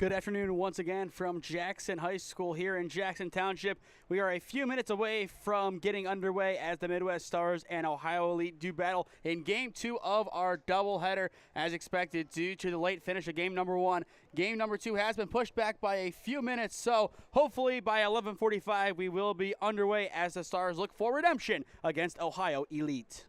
Good afternoon once again from Jackson High School here in Jackson Township. We are a few minutes away from getting underway as the Midwest Stars and Ohio Elite do battle in Game 2 of our doubleheader. As expected, due to the late finish of Game number 1, Game number 2 has been pushed back by a few minutes, so hopefully by 11:45 we will be underway as the Stars look for redemption against Ohio Elite.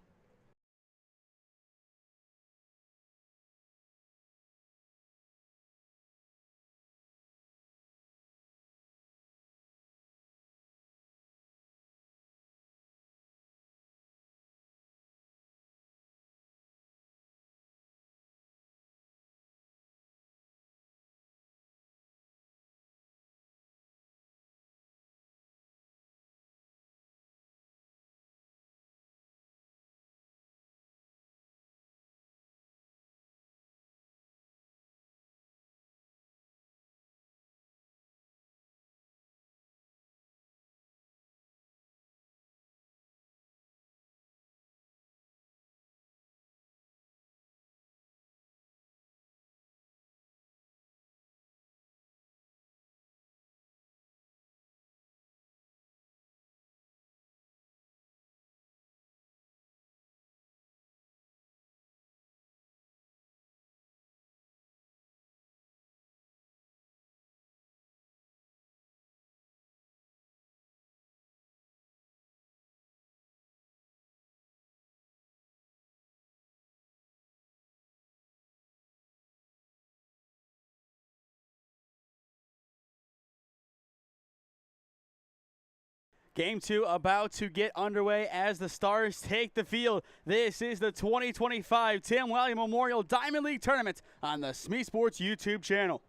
Game 2 about to get underway as the Stars take the field. This is the 2025 Tim Lally Memorial Diamond League Tournament on the SmeeSports YouTube channel.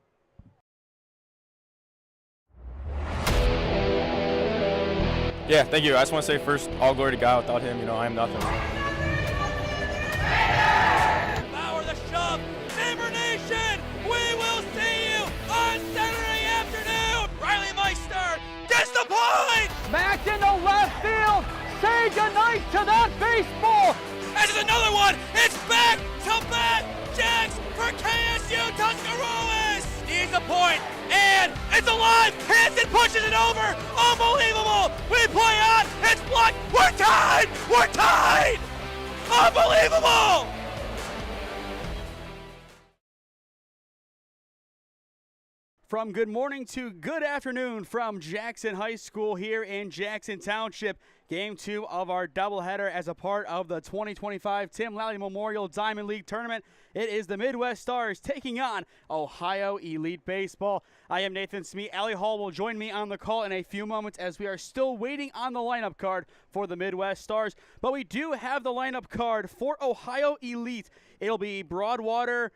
Yeah, thank you. I just want to say first, all glory to God. Without him, I am nothing. Power the shove, Neighbor Nation, we will see you on Saturday afternoon. Riley Meister gets the point. Back into left field. Say goodnight to that baseball. This is another one. It's back to back Jacks for KSU Tuscarawas. Needs a point, and it's alive. Hanson pushes it over. Unbelievable. We play on. It's blocked. We're tied. We're tied. Unbelievable. From good morning to good afternoon from Jackson High School here in Jackson Township. Game 2 of our doubleheader as a part of the 2025 Tim Lally Memorial Diamond League Tournament. It is the Midwest Stars taking on Ohio Elite Baseball. I am Nathan Smee. Allie Hall will join me on the call in a few moments as we are still waiting on the lineup card for the Midwest Stars. But we do have the lineup card for Ohio Elite. It'll be Broadwater,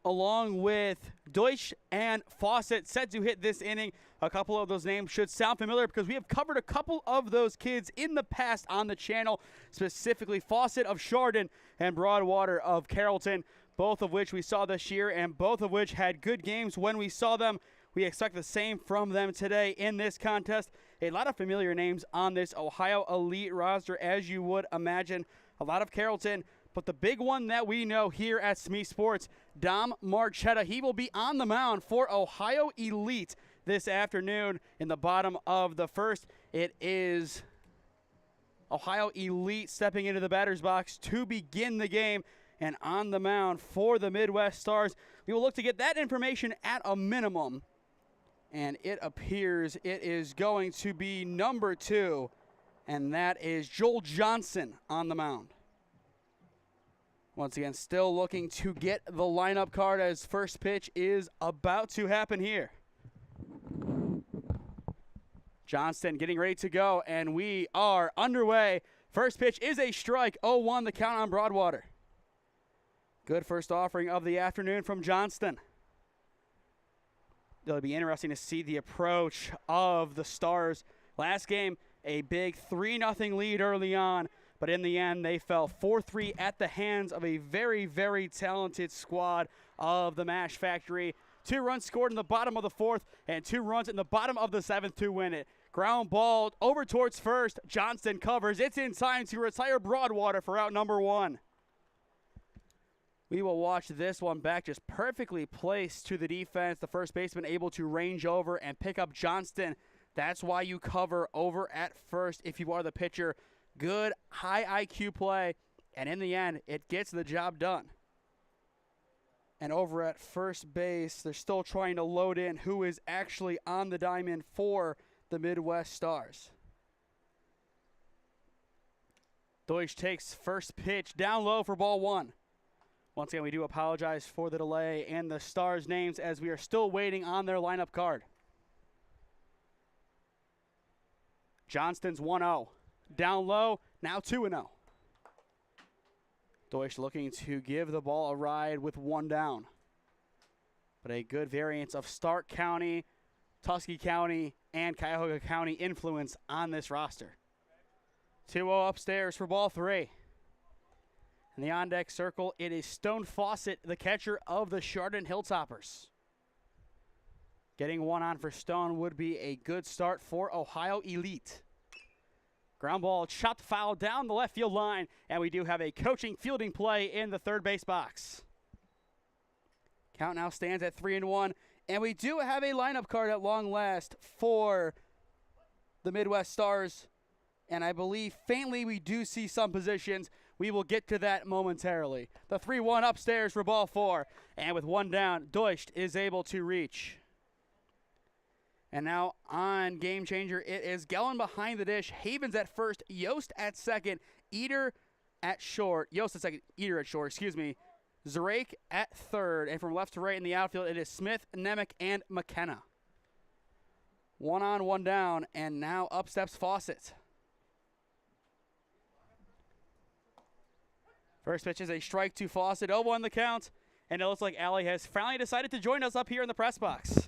along with Deutsch and Fawcett set to hit this inning. A couple of those names should sound familiar because we have covered a couple of those kids in the past on the channel, specifically Fawcett of Chardon and Broadwater of Carrollton, both of which we saw this year and both of which had good games when we saw them. We expect the same from them today in this contest. A lot of familiar names on this Ohio Elite roster, as you would imagine. A lot of Carrollton. But the big one that we know here at SmeeSports, Dom Marchetta, he will be on the mound for Ohio Elite this afternoon in the bottom of the first. It is Ohio Elite stepping into the batter's box to begin the game, and on the mound for the Midwest Stars. We will look to get that information at a minimum, and it appears it is going to be number 2, and that is Joel Johnson on the mound. Once again, still looking to get the lineup card as first pitch is about to happen here. Johnston getting ready to go, and we are underway. First pitch is a strike, 0-1 the count on Broadwater. Good first offering of the afternoon from Johnston. It'll be interesting to see the approach of the Stars. Last game, a big 3-0 lead early on. But in the end, they fell 4-3 at the hands of a very, very talented squad of the Mashfactory. 2 runs scored in the bottom of the 4th and 2 runs in the bottom of the 7th to win it. Ground ball over towards first. Johnston covers. It's in time to retire Broadwater for out number 1. We will watch this one back, just perfectly placed to the defense. The first baseman able to range over and pick up Johnston. That's why you cover over at first if you are the pitcher. Good, high IQ play, and in the end, it gets the job done. And over at first base, they're still trying to load in who is actually on the diamond for the Midwest Stars. Deutsch takes first pitch down low for ball one. Once again, we do apologize for the delay and the Stars' names as we are still waiting on their lineup card. Johnston's 1-0. Down low, now 2-0. Deutsch looking to give the ball a ride with one down. But a good variance of Stark County, Tuskegee County, and Cuyahoga County influence on this roster. 2-0 upstairs for ball three. In the on-deck circle, it is Stone Fawcett, the catcher of the Chardon Hilltoppers. Getting one on for Stone would be a good start for Ohio Elite. Ground ball chopped foul down the left field line, and we do have a coaching fielding play in the third base box. Count now stands at 3-1, and we do have a lineup card at long last for the Midwest Stars. And I believe faintly we do see some positions. We will get to that momentarily. The 3-1 upstairs for ball four. And with one down, Deutsch is able to reach. And now on Game Changer, it is Gellin behind the dish. Havens at first, Yost at second, Eater at short. Yost at second, Eater at short, excuse me. Zarek at third. And from left to right in the outfield, it is Smith, Nemec, and McKenna. One on, one down, and now up steps Fawcett. First pitch is a strike to Fawcett, 0-1 the count, and it looks like Lally has finally decided to join us up here in the press box.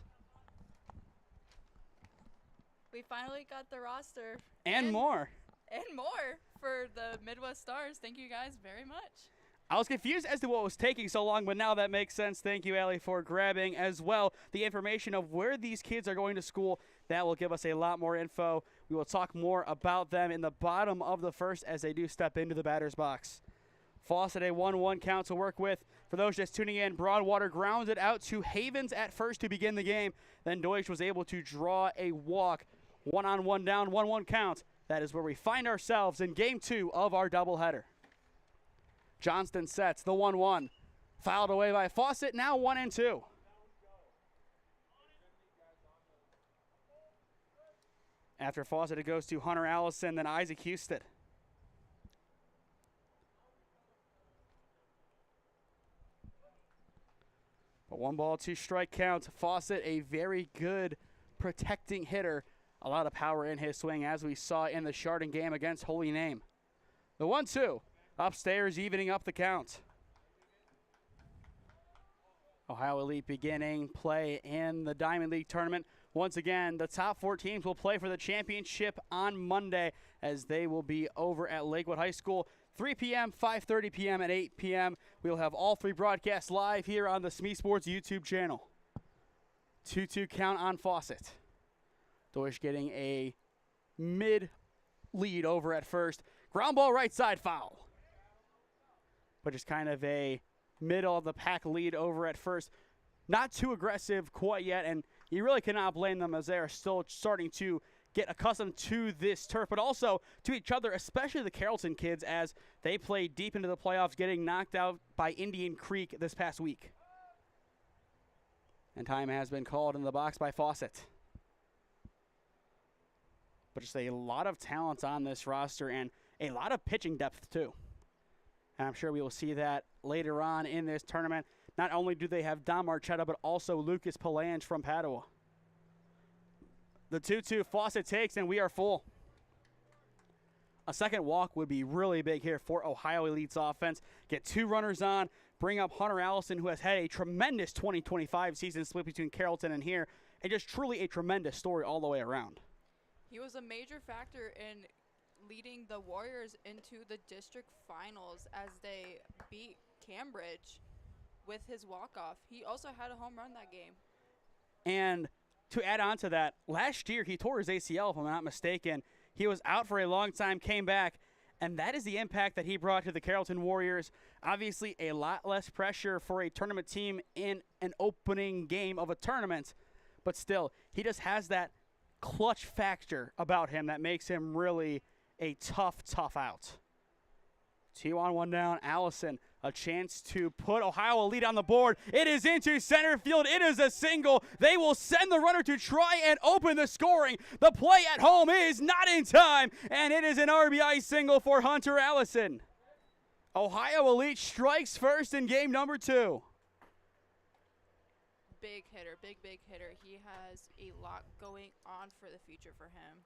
We finally got the roster. And more. And more for the Midwest Stars. Thank you guys very much. I was confused as to what was taking so long, but now that makes sense. Thank you, Allie, for grabbing as well the information of where these kids are going to school. That will give us a lot more info. We will talk more about them in the bottom of the first as they do step into the batter's box. Fawcett, a 1-1 count to work with. For those just tuning in, Broadwater grounded out to Havens at first to begin the game. Then Deutsch was able to draw a walk. 1-on-1 down, 1-1 count. That is where we find ourselves in game two of our doubleheader. Johnston sets the 1-1. Fouled away by Fawcett, now 1-2. After Fawcett, it goes to Hunter Allison, then Isaac Houston. A 1-2 strike count. Fawcett, a very good protecting hitter. A lot of power in his swing, as we saw in the Chardon game against Holy Name. The 1-2 upstairs, evening up the count. Ohio Elite beginning play in the Diamond League tournament. Once again, the top 4 teams will play for the championship on Monday as they will be over at Lakewood High School. 3 p.m., 5:30 p.m., and 8 p.m. We will have all 3 broadcasts live here on the SmeeSports YouTube channel. 2-2 count on Fawcett. Deutsch getting a mid lead over at first. Ground ball right side, foul. But just kind of a middle of the pack lead over at first. Not too aggressive quite yet, and you really cannot blame them as they are still starting to get accustomed to this turf, but also to each other, especially the Carrollton kids as they play deep into the playoffs, getting knocked out by Indian Creek this past week. And time has been called in the box by Fawcett. But just a lot of talent on this roster and a lot of pitching depth too. And I'm sure we will see that later on in this tournament. Not only do they have Don Marchetta, but also Lucas Palange from Padua. The 2-2 Fawcett takes, and we are full. A second walk would be really big here for Ohio Elite's offense. Get 2 runners on, bring up Hunter Allison, who has had a tremendous 2025 season split between Carrollton and here, and just truly a tremendous story all the way around. He was a major factor in leading the Warriors into the district finals as they beat Cambridge with his walk-off. He also had a home run that game. And to add on to that, last year he tore his ACL, if I'm not mistaken. He was out for a long time, came back, And that is the impact that he brought to the Carrollton Warriors. Obviously, a lot less pressure for a tournament team in an opening game of a tournament. But still, he just has that clutch factor about him that makes him really a tough out. 2-on-1 down, Allison. A chance to put Ohio Elite on the board. It is into center field. It is a single. They will send the runner to try and open the scoring. The play at home is not in time, and it is an RBI single for Hunter Allison. Ohio Elite strikes first in game number 2. Big hitter, big hitter. He has a lot going on for the future for him.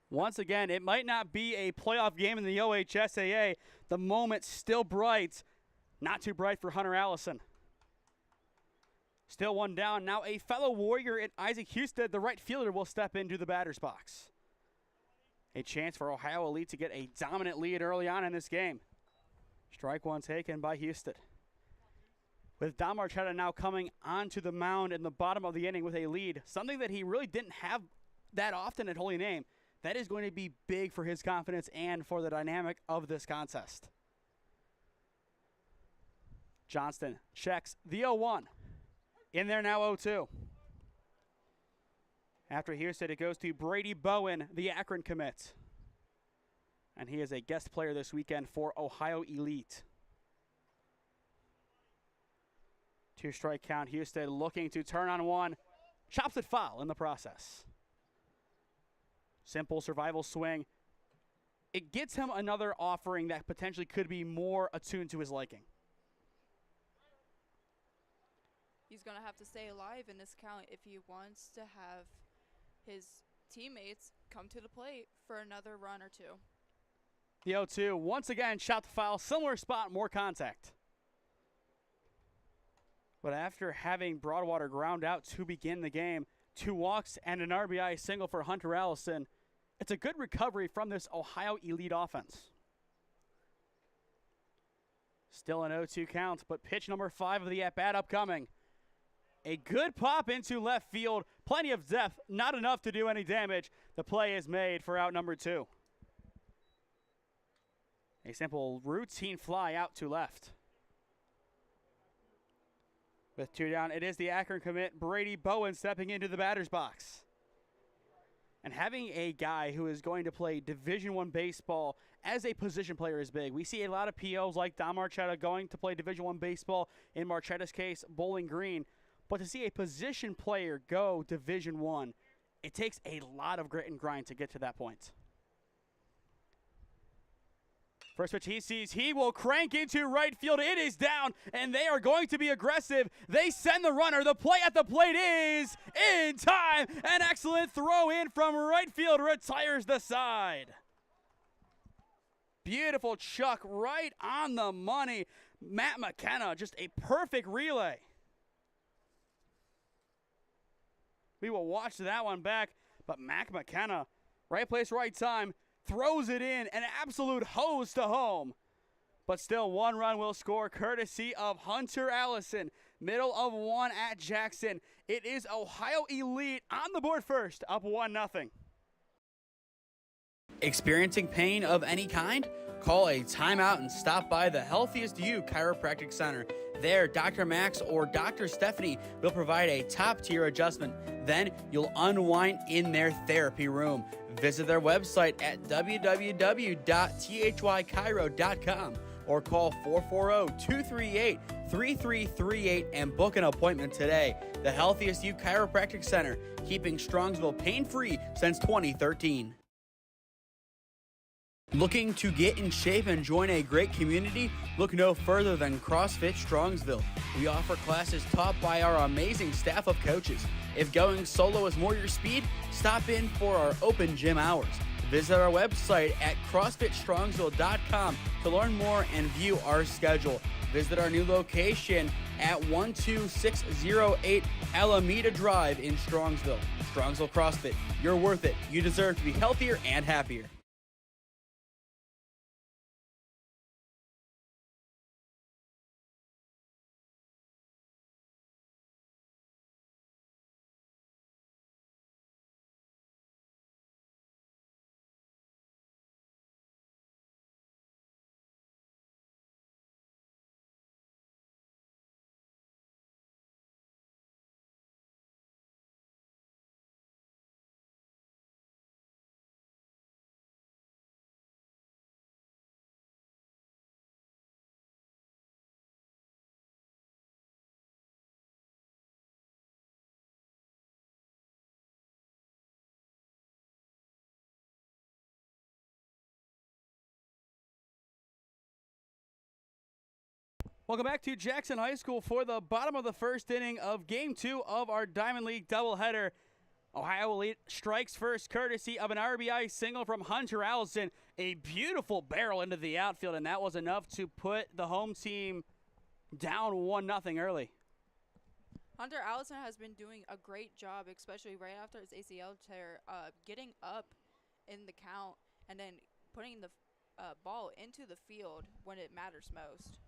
Once again, it might not be a playoff game in the OHSAA. The moment's still bright. Not too bright for Hunter Allison. Still one down. Now a fellow Warrior in Isaac Houston, the right fielder, will step into the batter's box. A chance for Ohio Elite to get a dominant lead early on in this game. Strike one taken by Houston. With Don Marchetta now coming onto the mound in the bottom of the inning with a lead, something that he really didn't have that often at Holy Name. That is going to be big for his confidence and for the dynamic of this contest. Johnston checks the 0-1. In there now 0-2. After Houston, it goes to Brady Bowen, the Akron commit. And he is a guest player this weekend for Ohio Elite. 2-strike count. Houston looking to turn on one. Chops it foul in the process. Simple survival swing. It gets him another offering that potentially could be more attuned to his liking. He's going to have to stay alive in this count if he wants to have his teammates come to the plate for another run or two. The 0-2, once again, shot the foul. Similar spot, more contact. But after having Broadwater ground out to begin the game, 2 walks and an RBI single for Hunter Allison, it's a good recovery from this Ohio Elite offense. Still an 0-2 count, but pitch number 5 of the at-bat upcoming. A good pop into left field. Plenty of depth, not enough to do any damage. The play is made for out number 2. A simple routine fly out to left. With 2 down, it is the Akron commit, Brady Bowen, stepping into the batter's box. And having a guy who is going to play Division I baseball as a position player is big. We see a lot of POs like Don Marchetta going to play Division I baseball, in Marchetta's case, Bowling Green. But to see a position player go Division I, it takes a lot of grit and grind to get to that point. First pitch he sees, he will crank into right field. It is down, and they are going to be aggressive. They send the runner. The play at the plate is in time. An excellent throw in from right field retires the side. Beautiful chuck right on the money. Matt McKenna, just a perfect relay. We will watch that one back, but Mac McKenna, right place, right time, throws it in, an absolute hose to home. But still, 1 run will score courtesy of Hunter Allison. Middle of 1 at Jackson. It is Ohio Elite on the board first, up 1-0. Experiencing pain of any kind? Call a timeout and stop by the Healthiest You Chiropractic Center. There, Dr. Max or Dr. Stephanie will provide a top-tier adjustment. Then you'll unwind in their therapy room. Visit their website at www.thychiro.com or call 440-238-3338 and book an appointment today. The Healthiest You Chiropractic Center, keeping Strongsville pain-free since 2013. Looking to get in shape and join a great community? Look no further than CrossFit Strongsville. We offer classes taught by our amazing staff of coaches. If going solo is more your speed, stop in for our open gym hours. Visit our website at CrossFitStrongsville.com to learn more and view our schedule. Visit our new location at 12608 Alameda Drive in Strongsville. Strongsville CrossFit, you're worth it. You deserve to be healthier and happier. Welcome back to Jackson High School for the bottom of the first inning of Game 2 of our Diamond League doubleheader. Ohio Elite strikes first courtesy of an RBI single from Hunter Allison. A beautiful barrel into the outfield, and that was enough to put the home team down 1-0 early. Hunter Allison has been doing a great job, especially right after his ACL tear, getting up in the count and then putting the ball into the field when it matters most.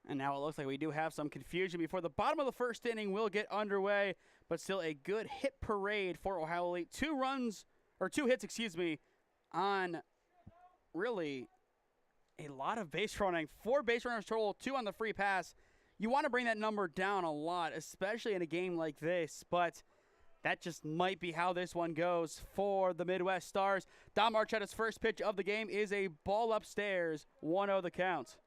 And now it looks like we do have some confusion before the bottom of the first inning will get underway, but still a good hit parade for Ohio Elite. 2 hits, on really a lot of base running. 4 base runners total, 2 on the free pass. You want to bring that number down a lot, especially in a game like this, but that just might be how this one goes for the Midwest Stars. Dom Marchetta's first pitch of the game is a ball upstairs, 1-0 the count.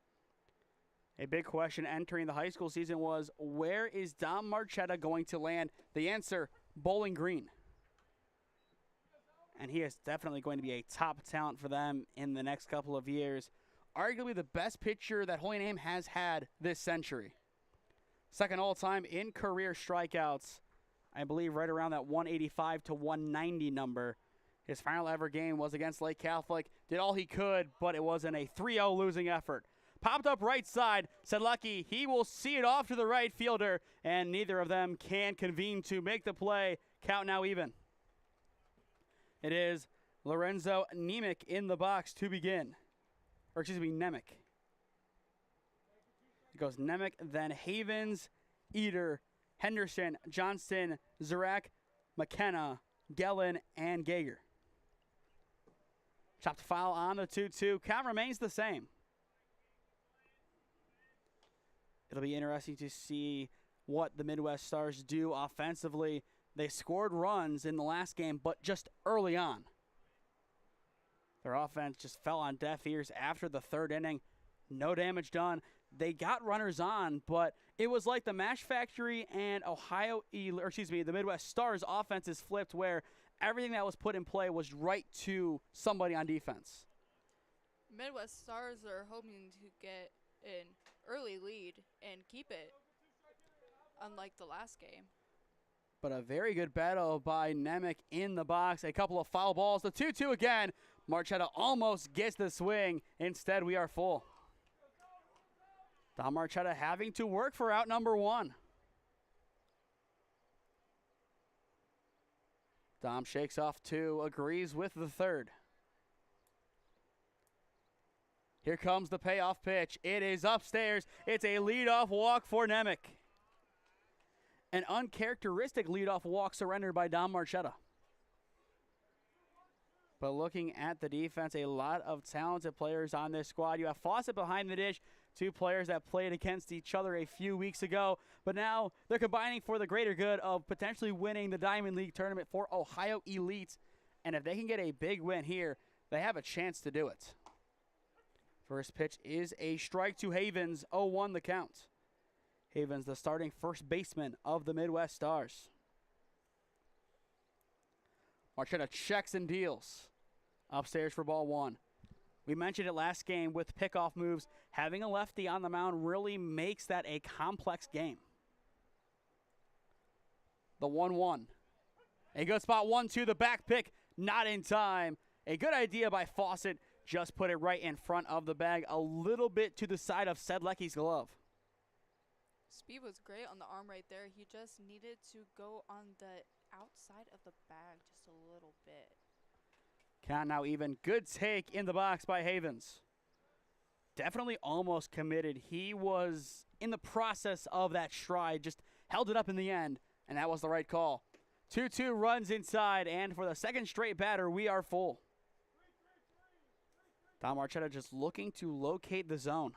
A big question entering the high school season was, where is Dom Marchetta going to land? The answer, Bowling Green. And he is definitely going to be a top talent for them in the next couple of years. Arguably the best pitcher that Holy Name has had this century. Second all-time in career strikeouts. I believe right around that 185 to 190 number. His final ever game was against Lake Catholic. Did all he could, but it was in a 3-0 losing effort. Popped up right side, said Lucky he will see it off to the right fielder, and neither of them can convene to make the play. Count now even. It is Lorenzo Nemec in the box to begin. Nemec. It goes Nemec, then Havens, Eder, Henderson, Johnston, Zarak, McKenna, Gellin, and Gager. Chopped foul on the 2-2. Count remains the same. It'll be interesting to see what the Midwest Stars do offensively. They scored runs in the last game, but just early on. Their offense just fell on deaf ears after the third inning. No damage done. They got runners on, but it was like the Mashfactory and the Midwest Stars offenses flipped, where everything that was put in play was right to somebody on defense. Midwest Stars are hoping to get an early lead and keep it, unlike the last game. But a very good battle by Nemec in the box. A couple of foul balls. The 2-2 again. Marchetta almost gets the swing. Instead, we are full. Dom Marchetta having to work for out number 1. Dom shakes off 2, agrees with the third. Here comes the payoff pitch. It is upstairs. It's a leadoff walk for Nemec. An uncharacteristic leadoff walk surrendered by Dom Marchetta. But looking at the defense, a lot of talented players on this squad. You have Fawcett behind the dish, 2 players that played against each other a few weeks ago. But now they're combining for the greater good of potentially winning the Diamond League tournament for Ohio Elite. And if they can get a big win here, they have a chance to do it. First pitch is a strike to Havens, 0-1 the count. Havens, the starting first baseman of the Midwest Stars. Marchetta checks and deals. Upstairs for ball 1. We mentioned it last game with pickoff moves. Having a lefty on the mound really makes that a complex game. The 1-1. A good spot, 1-2, the back pick, not in time. A good idea by Fawcett. Just put it right in front of the bag, a little bit to the side of Sedlecki's glove. Speed was great on the arm right there. He just needed to go on the outside of the bag just a little bit. Count now even. Good take in the box by Havens. Definitely almost committed. He was in the process of that stride, just held it up in the end, and that was the right call. 2-2 runs inside, and for the second straight batter, we are full. Dom Marchetta just looking to locate the zone.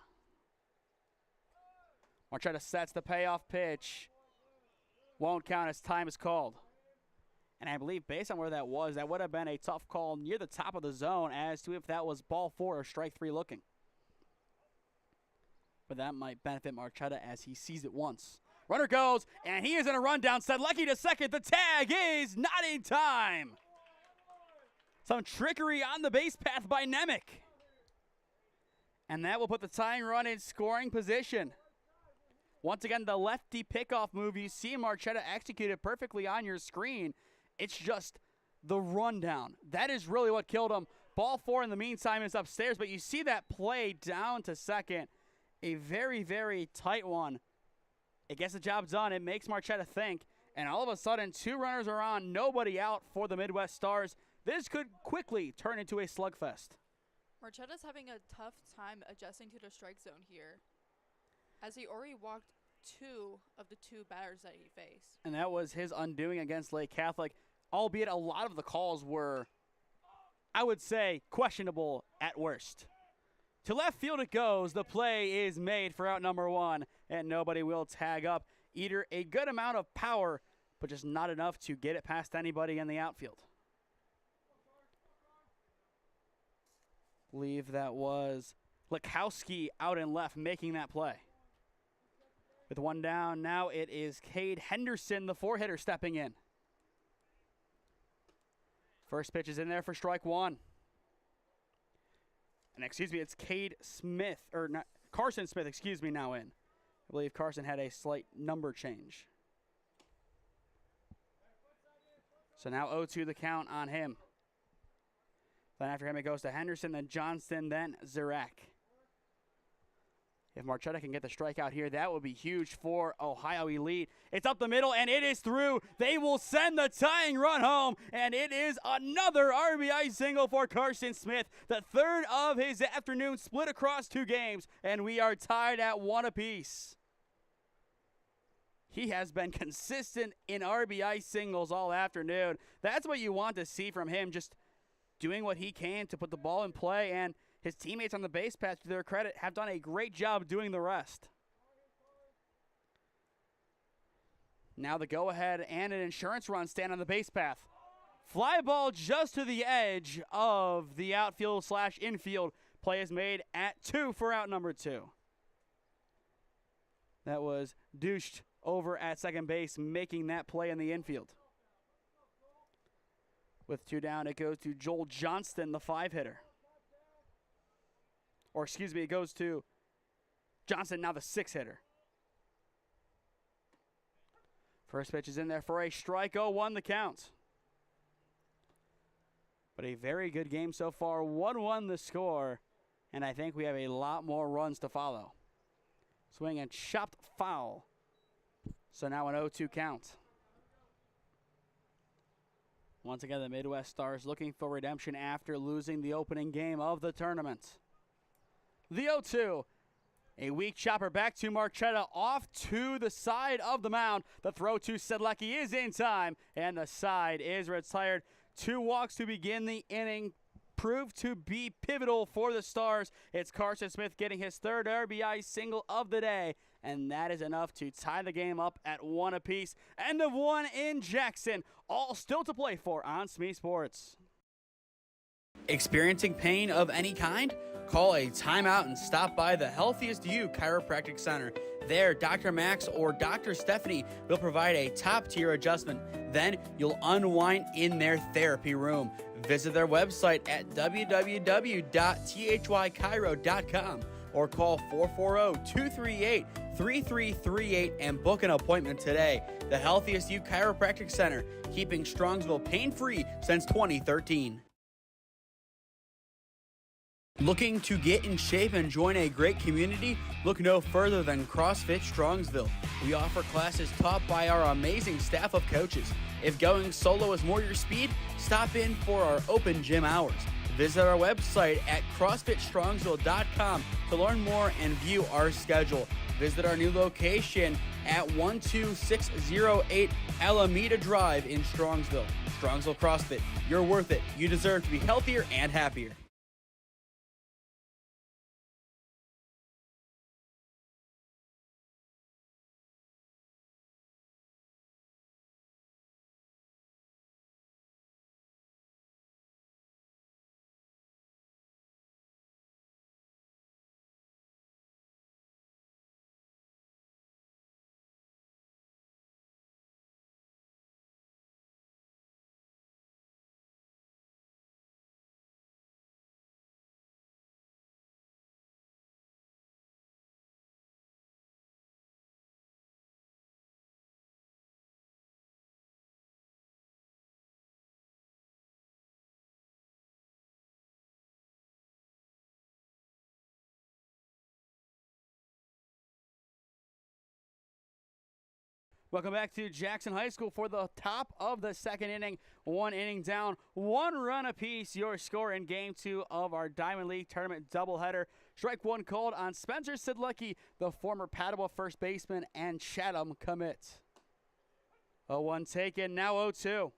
Marchetta sets the payoff pitch. Won't count as time is called. And I believe based on where that was, that would have been a tough call near the top of the zone as to if that was ball 4 or strike 3 looking. But that might benefit Marchetta as he sees it once. Runner goes, and he is in a rundown. Sedlecki to second. The tag is not in time. Some trickery on the base path by Nemec. And that will put the tying run in scoring position. Once again, the lefty pickoff move you see Marchetta executed perfectly on your screen. It's just the rundown. That is really what killed him. Ball 4 in the meantime is upstairs, but you see that play down to second. A very, very tight one. It gets the job done. It makes Marchetta think. And all of a sudden, 2 runners are on, nobody out for the Midwest Stars. This could quickly turn into a slugfest. Marchetta's having a tough time adjusting to the strike zone here, as he already walked 2 of the 2 batters that he faced. And that was his undoing against Lake Catholic, albeit a lot of the calls were, I would say, questionable at worst. To left field it goes. The play is made for out number 1, and nobody will tag up. Either a good amount of power, but just not enough to get it past anybody in the outfield. Believe that was Lekowski out in left making that play. With 1 down, now it is Cade Henderson, the 4-hitter, stepping in. First pitch is in there for strike 1. And excuse me, it's Cade Smith, or not, Carson Smith, excuse me, now in. I believe Carson had a slight number change. So now 0-2 the count on him. Then after him it goes to Henderson, then Johnston, then Zirek. If Marchetta can get the strikeout here, that would be huge for Ohio Elite. It's up the middle, and it is through. They will send the tying run home, and it is another RBI single for Carson Smith, the 3rd of his afternoon, split across 2 games, and we are tied at 1 apiece. He has been consistent in RBI singles all afternoon. That's what you want to see from him, just doing what he can to put the ball in play, and his teammates on the base path, to their credit, have done a great job doing the rest. Now the go-ahead and an insurance run stand on the base path. Fly ball just to the edge of the outfield / infield. Play is made at 2 for out number 2. That was douched over at second base, making that play in the infield. With 2 down, it goes to Joel Johnston, the 5-hitter. Or excuse me, it goes to Johnson, now the 6-hitter. First pitch is in there for a strike. 0-1 the count. But a very good game so far. 1-1 the score. And I think we have a lot more runs to follow. Swing and chopped foul. So now an 0-2 count. Once again, the Midwest Stars looking for redemption after losing the opening game of the tournament. The 0-2. A weak chopper back to Marchetta, off to the side of the mound. The throw to Sedlecki is in time, and the side is retired. 2 walks to begin the inning. Proved to be pivotal for the Stars. It's Carson Smith getting his 3rd RBI single of the day, and that is enough to tie the game up at 1 apiece. End of 1 in Jackson. All still to play for on SmeeSports. Experiencing pain of any kind? Call a timeout and stop by the Healthiest You Chiropractic Center. There, Dr. Max or Dr. Stephanie will provide a top-tier adjustment. Then you'll unwind in their therapy room. Visit their website at www.thychiro.com or call 440-238-3338 and book an appointment today. The Healthiest You Chiropractic Center, keeping Strongsville pain-free since 2013. Looking to get in shape and join a great community? Look no further than CrossFit Strongsville. We offer classes taught by our amazing staff of coaches. If going solo is more your speed, stop in for our open gym hours. Visit our website at CrossFitStrongsville.com to learn more and view our schedule. Visit our new location at 12608 Alameda Drive in Strongsville. Strongsville CrossFit, you're worth it. You deserve to be healthier and happier. Welcome back to Jackson High School for the top of the second inning. 1 inning down, 1 run apiece. Your score in Game 2 of our Diamond League Tournament doubleheader. Strike 1 called on Spencer Sidlecki, the former Padua first baseman and Chatham commit. 0-1 taken, now 0-2.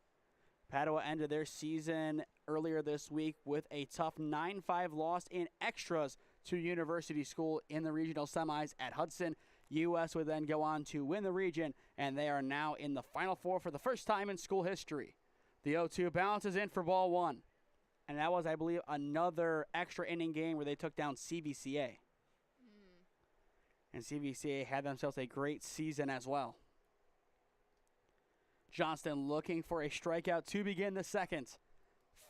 Padua ended their season earlier this week with a tough 9-5 loss in extras to University School in the regional semis at Hudson. U.S. would then go on to win the region, and they are now in the Final Four for the first time in school history. The 0-2 bounces in for ball 1. And that was, I believe, another extra inning game where they took down CVCA. And CVCA had themselves a great season as well. Johnston looking for a strikeout to begin the second.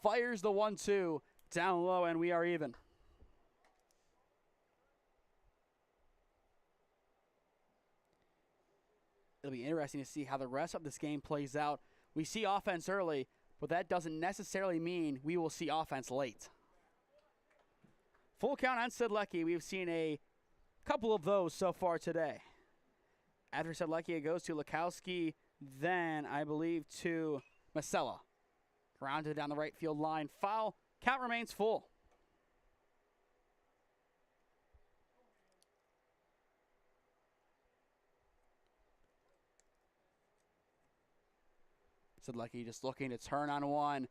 Fires the 1-2 down low, and we are even. It'll be interesting to see how the rest of this game plays out. We see offense early, but that doesn't necessarily mean we will see offense late. Full count on Sidlecki. We've seen a couple of those so far today. After Sidlecki, it goes to Lukowski, then I believe to Masella. Grounded down the right field line. Foul. Count remains full. Sidlecki just looking to turn on one,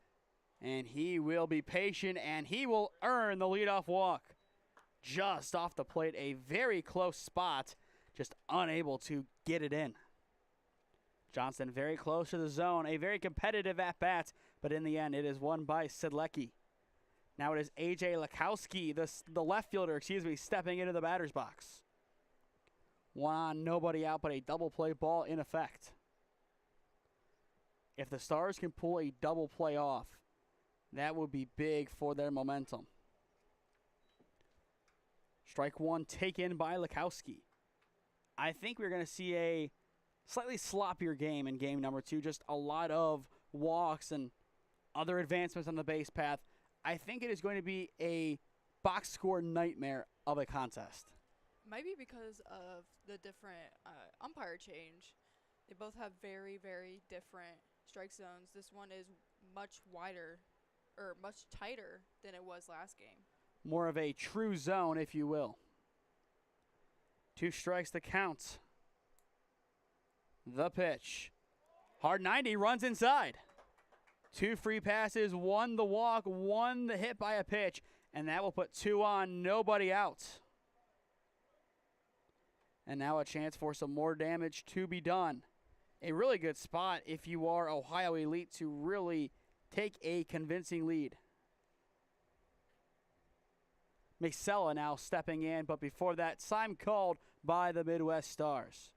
and he will be patient, and he will earn the leadoff walk. Just off the plate, a very close spot, just unable to get it in. Johnston very close to the zone, a very competitive at-bat, but in the end, it is won by Sidlecki. Now it is A.J. Lukowski, the left fielder, stepping into the batter's box. 1 on, nobody out, but a double play ball in effect. If the Stars can pull a double play off, that would be big for their momentum. Strike 1 taken by Lukowski. I think we're going to see a slightly sloppier game in game number 2. Just a lot of walks and other advancements on the base path. I think it is going to be a box score nightmare of a contest. Maybe because of the different umpire change. They both have very, very different strike zones. This one is much wider, or much tighter than it was last game. More of a true zone, if you will. 2 strikes to count. The pitch. Hard 90, runs inside. 2 free passes, 1 the walk, 1 the hit by a pitch, and that will put 2 on, nobody out. And now a chance for some more damage to be done. A really good spot if you are Ohio Elite to really take a convincing lead. Masella now stepping in, but before that, time called by the Midwest Stars.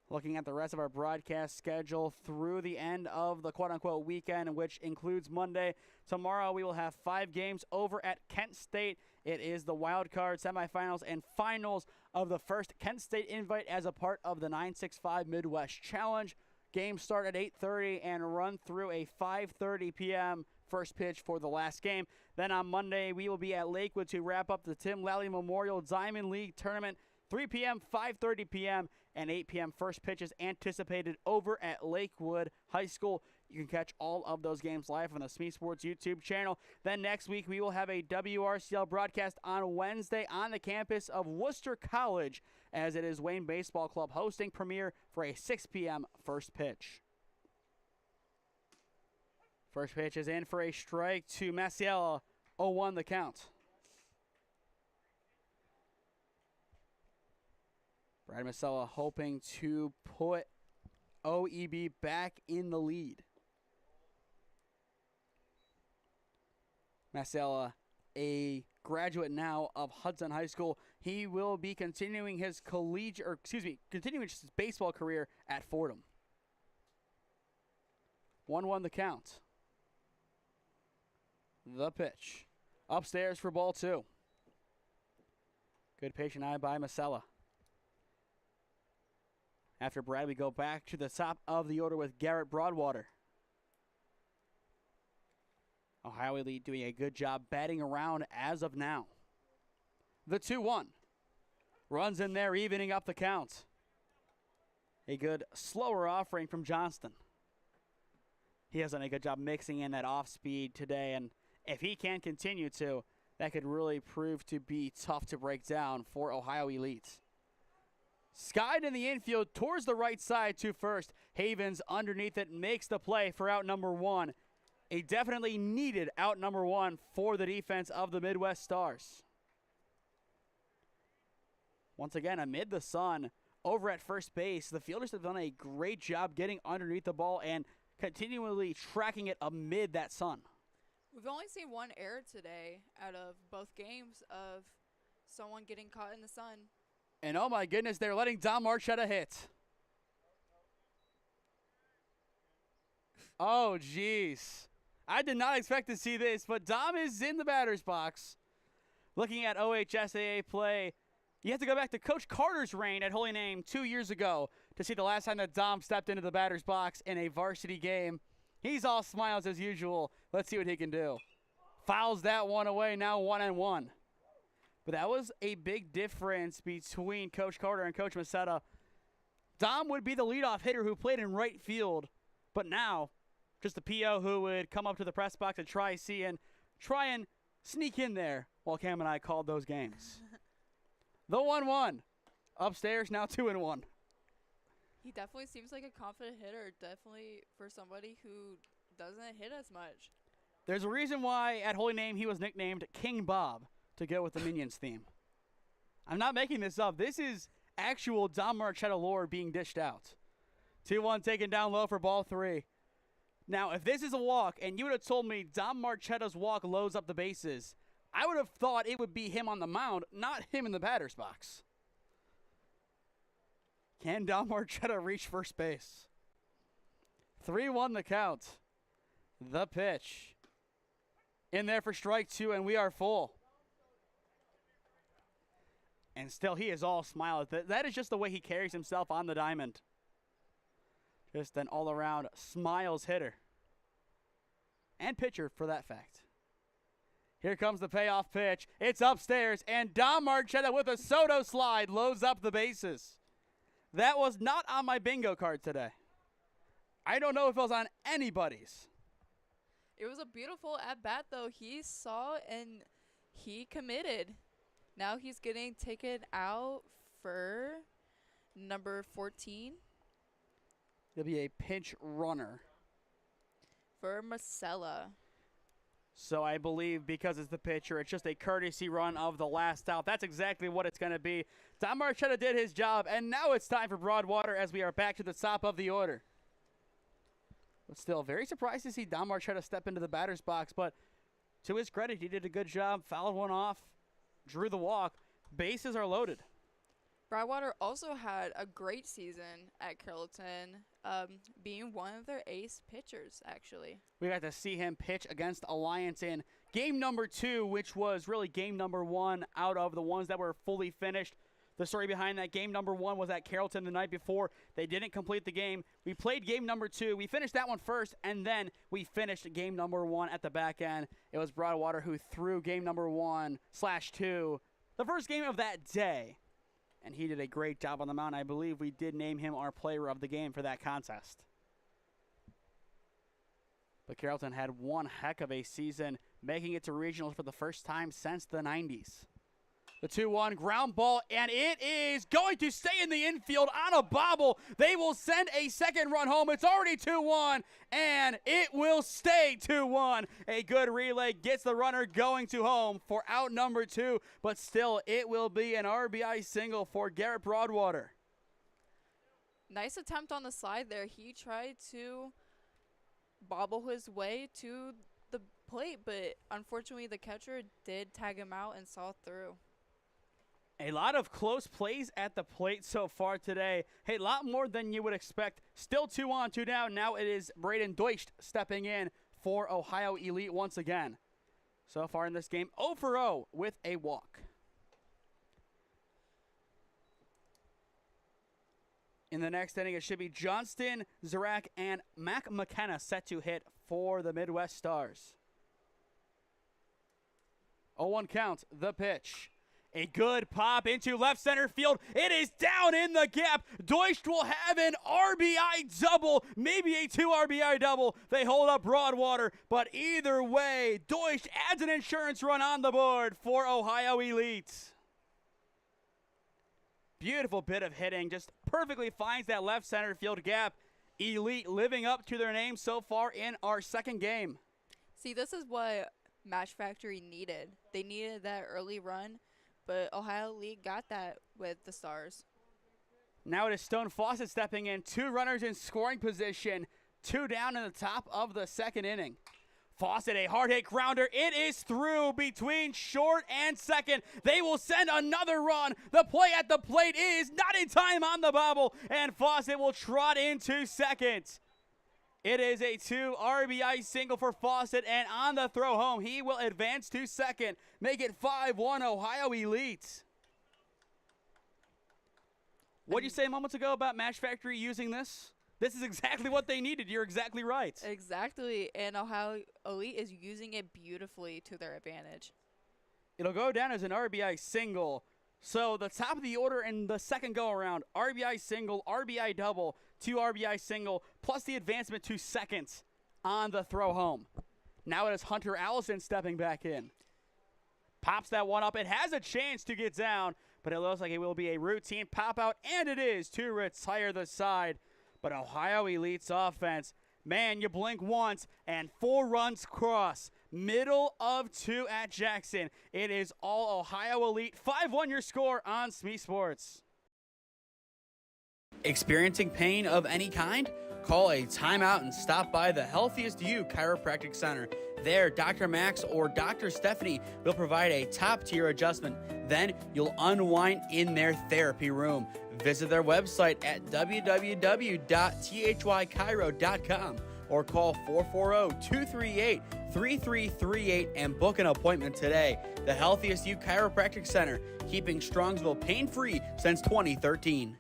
Looking at the rest of our broadcast schedule through the end of the quote-unquote weekend, which includes Monday. Tomorrow we will have 5 games over at Kent State. It is the wild card semifinals and finals of the first Kent State invite as a part of the 965 Midwest Challenge. Games start at 8:30 and run through a 5:30 p.m. first pitch for the last game. Then on Monday, we will be at Lakewood to wrap up the Tim Lally Memorial Diamond League Tournament. 3 p.m., 5:30 p.m., and 8 p.m. first pitches anticipated over at Lakewood High School. You can catch all of those games live on the SmeeSports YouTube channel. Then next week, we will have a WRCL broadcast on Wednesday on the campus of Worcester College, as it is Wayne Baseball Club hosting premiere for a 6 p.m. first pitch. First pitch is in for a strike to Masella. 0-1 the count. Brad Masella hoping to put OEB back in the lead. Masella, a graduate now of Hudson High School. He will be continuing his continuing his baseball career at Fordham. 1-1 the count. The pitch. Upstairs for ball 2. Good patient eye by Masella. After Brad, we go back to the top of the order with Garrett Broadwater. Ohio Elite doing a good job batting around as of now. The 2-1. Runs in there, evening up the count. A good slower offering from Johnston. He has done a good job mixing in that off speed today, and if he can continue to, that could really prove to be tough to break down for Ohio Elite. Skied in the infield towards the right side to first. Havens underneath it makes the play for out number 1. A definitely needed out number 1 for the defense of the Midwest Stars. Once again, amid the sun, over at first base, the fielders have done a great job getting underneath the ball and continually tracking it amid that sun. We've only seen one error today out of both games of someone getting caught in the sun. And oh my goodness, they're letting Dom Marchetta hit. Oh, jeez. I did not expect to see this, but Dom is in the batter's box. Looking at OHSAA play, you have to go back to Coach Carter's reign at Holy Name 2 years ago to see the last time that Dom stepped into the batter's box in a varsity game. He's all smiles as usual. Let's see what he can do. Fouls that one away, now 1-1. But that was a big difference between Coach Carter and Coach Mashfactory. Dom would be the leadoff hitter who played in right field, but now just a PO who would come up to the press box and try and sneak in there while Cam and I called those games. The 1-1. Upstairs, now 2-1. He definitely seems like a confident hitter, definitely for somebody who doesn't hit as much. There's a reason why at Holy Name he was nicknamed King Bob to go with the Minions theme. I'm not making this up. This is actual Dom Marchetta lore being dished out. 2-1 taken down low for ball 3. Now, if this is a walk and you would have told me Dom Marchetta's walk loads up the bases, I would have thought it would be him on the mound, not him in the batter's box. Can Dom Marchetta reach first base? 3-1 the count. The pitch. In there for strike 2, and we are full. And still, he is all smile. That is just the way he carries himself on the diamond. Just an all-around smiles hitter. And pitcher, for that fact. Here comes the payoff pitch. It's upstairs, and Dom Marchetta with a Soto slide loads up the bases. That was not on my bingo card today. I don't know if it was on anybody's. It was a beautiful at-bat, though. He saw and he committed. Now he's getting taken out for number 14. It'll be a pinch runner. For Marcella. So I believe because it's the pitcher, it's just a courtesy run of the last out. That's exactly what it's going to be. Dom Marchetta did his job, and now it's time for Broadwater as we are back to the top of the order. But still, very surprised to see Dom Marchetta step into the batter's box, but to his credit, he did a good job, fouled one off, drew the walk. Bases are loaded. Broadwater also had a great season at Carrollton, being one of their ace pitchers, actually. We got to see him pitch against Alliance in game number 2, which was really game number 1 out of the ones that were fully finished. The story behind that, game number 1 was at Carrollton the night before. They didn't complete the game. We played game number 2. We finished that one first, and then we finished game number 1 at the back end. It was Broadwater who threw game number 1/2, the first game of that day. And he did a great job on the mound. I believe we did name him our player of the game for that contest. But Carrollton had one heck of a season, making it to regionals for the first time since the 90s. The 2-1 ground ball, and it is going to stay in the infield on a bobble. They will send a second run home. It's already 2-1, and it will stay 2-1. A good relay gets the runner going to home for out number 2, but still it will be an RBI single for Garrett Broadwater. Nice attempt on the slide there. He tried to bobble his way to the plate, but unfortunately the catcher did tag him out and saw through. A lot of close plays at the plate so far today. A lot more than you would expect. Still 2 on, 2 down. Now it is Braden Deutsch stepping in for Ohio Elite once again. So far in this game, 0 for 0 with a walk. In the next inning, it should be Johnston, Zarak, and Mac McKenna set to hit for the Midwest Stars. 0-1 count, the pitch. A good pop into left center field. It is down in the gap. Deutsch will have an RBI double, maybe a 2 RBI double. They hold up Broadwater, but either way, Deutsch adds an insurance run on the board for Ohio Elite. Beautiful bit of hitting, just perfectly finds that left center field gap. Elite living up to their name so far in our second game. See, this is what Mashfactory needed. They needed that early run, but Ohio Elite got that with the Stars. Now it is Stone Fawcett stepping in. 2 runners in scoring position. 2 down in the top of the second inning. Fawcett, a hard hit grounder. It is through between short and second. They will send another run. The play at the plate is not in time on the bobble, and Fawcett will trot into second. It is a 2 RBI single for Fawcett, and on the throw home, he will advance to second. Make it 5-1 Ohio Elite. What did you say moments ago about Mashfactory using this? This is exactly what they needed. You're exactly right. Exactly, and Ohio Elite is using it beautifully to their advantage. It'll go down as an RBI single. So the top of the order in the second go-around, RBI single, RBI double, 2 RBI single, plus the advancement to second on the throw home. Now it is Hunter Allison stepping back in. Pops that one up. It has a chance to get down, but it looks like it will be a routine pop-out, and it is to retire the side. But Ohio Elite's offense, man, you blink once, and 4 runs cross. Middle of 2 at Jackson. It is all Ohio Elite. 5-1 your score on SmeeSports. Experiencing pain of any kind? Call a timeout and stop by the Healthiest You Chiropractic Center. There, Dr. Max or Dr. Stephanie will provide a top-tier adjustment. Then you'll unwind in their therapy room. Visit their website at www.thychiro.com or call 440-238-3338 and book an appointment today. The Healthiest You Chiropractic Center, keeping Strongsville pain-free since 2013.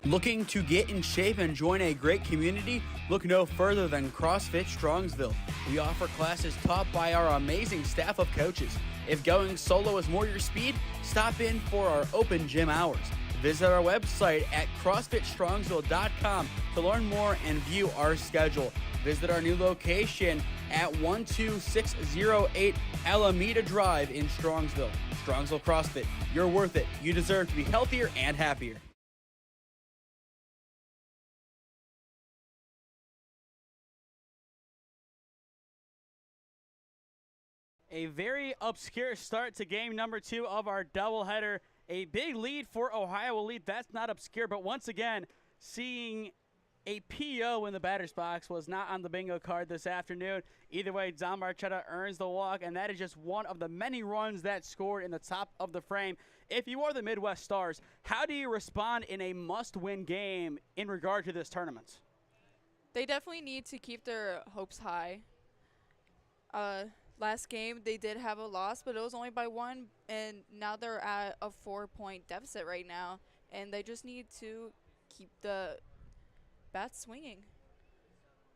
Looking to get in shape and join a great community? Look no further than CrossFit Strongsville. We offer classes taught by our amazing staff of coaches. If going solo is more your speed, stop in for our open gym hours. Visit our website at CrossFitStrongsville.com to learn more and view our schedule. Visit our new location at 12608 Alameda Drive in Strongsville. Strongsville CrossFit, you're worth it. You deserve to be healthier and happier. A very obscure start to game number 2 of our doubleheader. A big lead for Ohio Elite. That's not obscure, but once again, seeing a PO in the batter's box was not on the bingo card this afternoon. Either way, Don Marchetta earns the walk, and that is just one of the many runs that scored in the top of the frame. If you are the Midwest Stars, how do you respond in a must-win game in regard to this tournament? They definitely need to keep their hopes high. Last game, they did have a loss, but it was only by 1, and now they're at a 4-point deficit right now, and they just need to keep the bats swinging.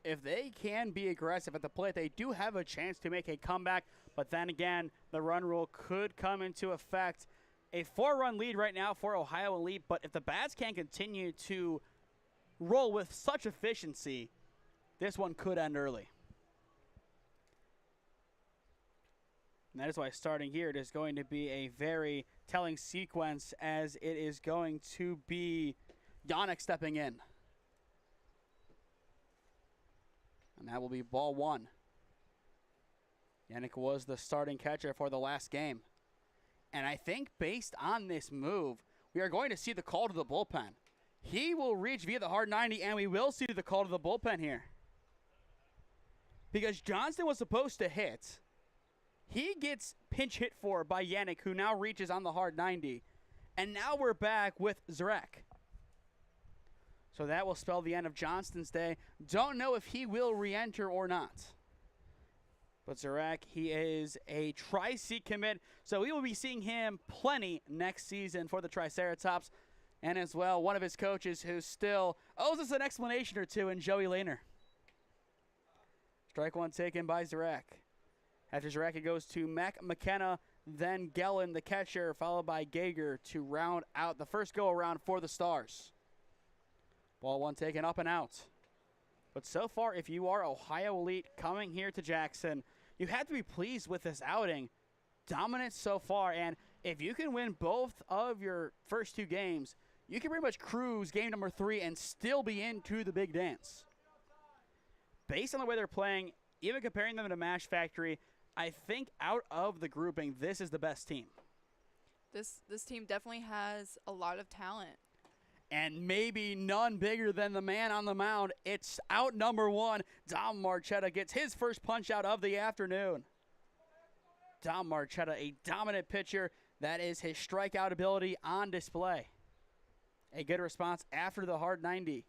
If they can be aggressive at the plate, they do have a chance to make a comeback, but then again, the run rule could come into effect. A 4-run lead right now for Ohio Elite, but if the bats can continue to roll with such efficiency, this one could end early. And that is why starting here, it is going to be a very telling sequence, as it is going to be Yannick stepping in. And that will be ball 1. Yannick was the starting catcher for the last game. And I think based on this move, we are going to see the call to the bullpen. He will reach via the hard 90, and we will see the call to the bullpen here. Because Johnston was supposed to hit. He gets pinch hit for by Yannick, who now reaches on the hard 90. And now we're back with Zarek. So that will spell the end of Johnston's day. Don't know if he will re-enter or not. But Zarek, he is a Tri-C commit, so we will be seeing him plenty next season for the Triceratops. And as well, one of his coaches who still owes us an explanation or two in Joey Lehner. Strike 1 taken by Zarek. After Zarek, it goes to Mac McKenna. then Gellin, the catcher, followed by Gager to round out the first go-around for the Stars. Ball one taken up and out. But so far, if you are Ohio Elite coming here to Jackson, you have to be pleased with this outing. Dominant so far, and if you can win both of your first 2 games, you can pretty much cruise game number 3 and still be into the big dance. Based on the way they're playing, even comparing them to Mashfactory, I think out of the grouping, this is the best team. This team definitely has a lot of talent. And maybe none bigger than the man on the mound. It's out number 1. Dom Marchetta gets his first punch out of the afternoon. Dom Marchetta, a dominant pitcher. That is his strikeout ability on display. A good response after the hard 90.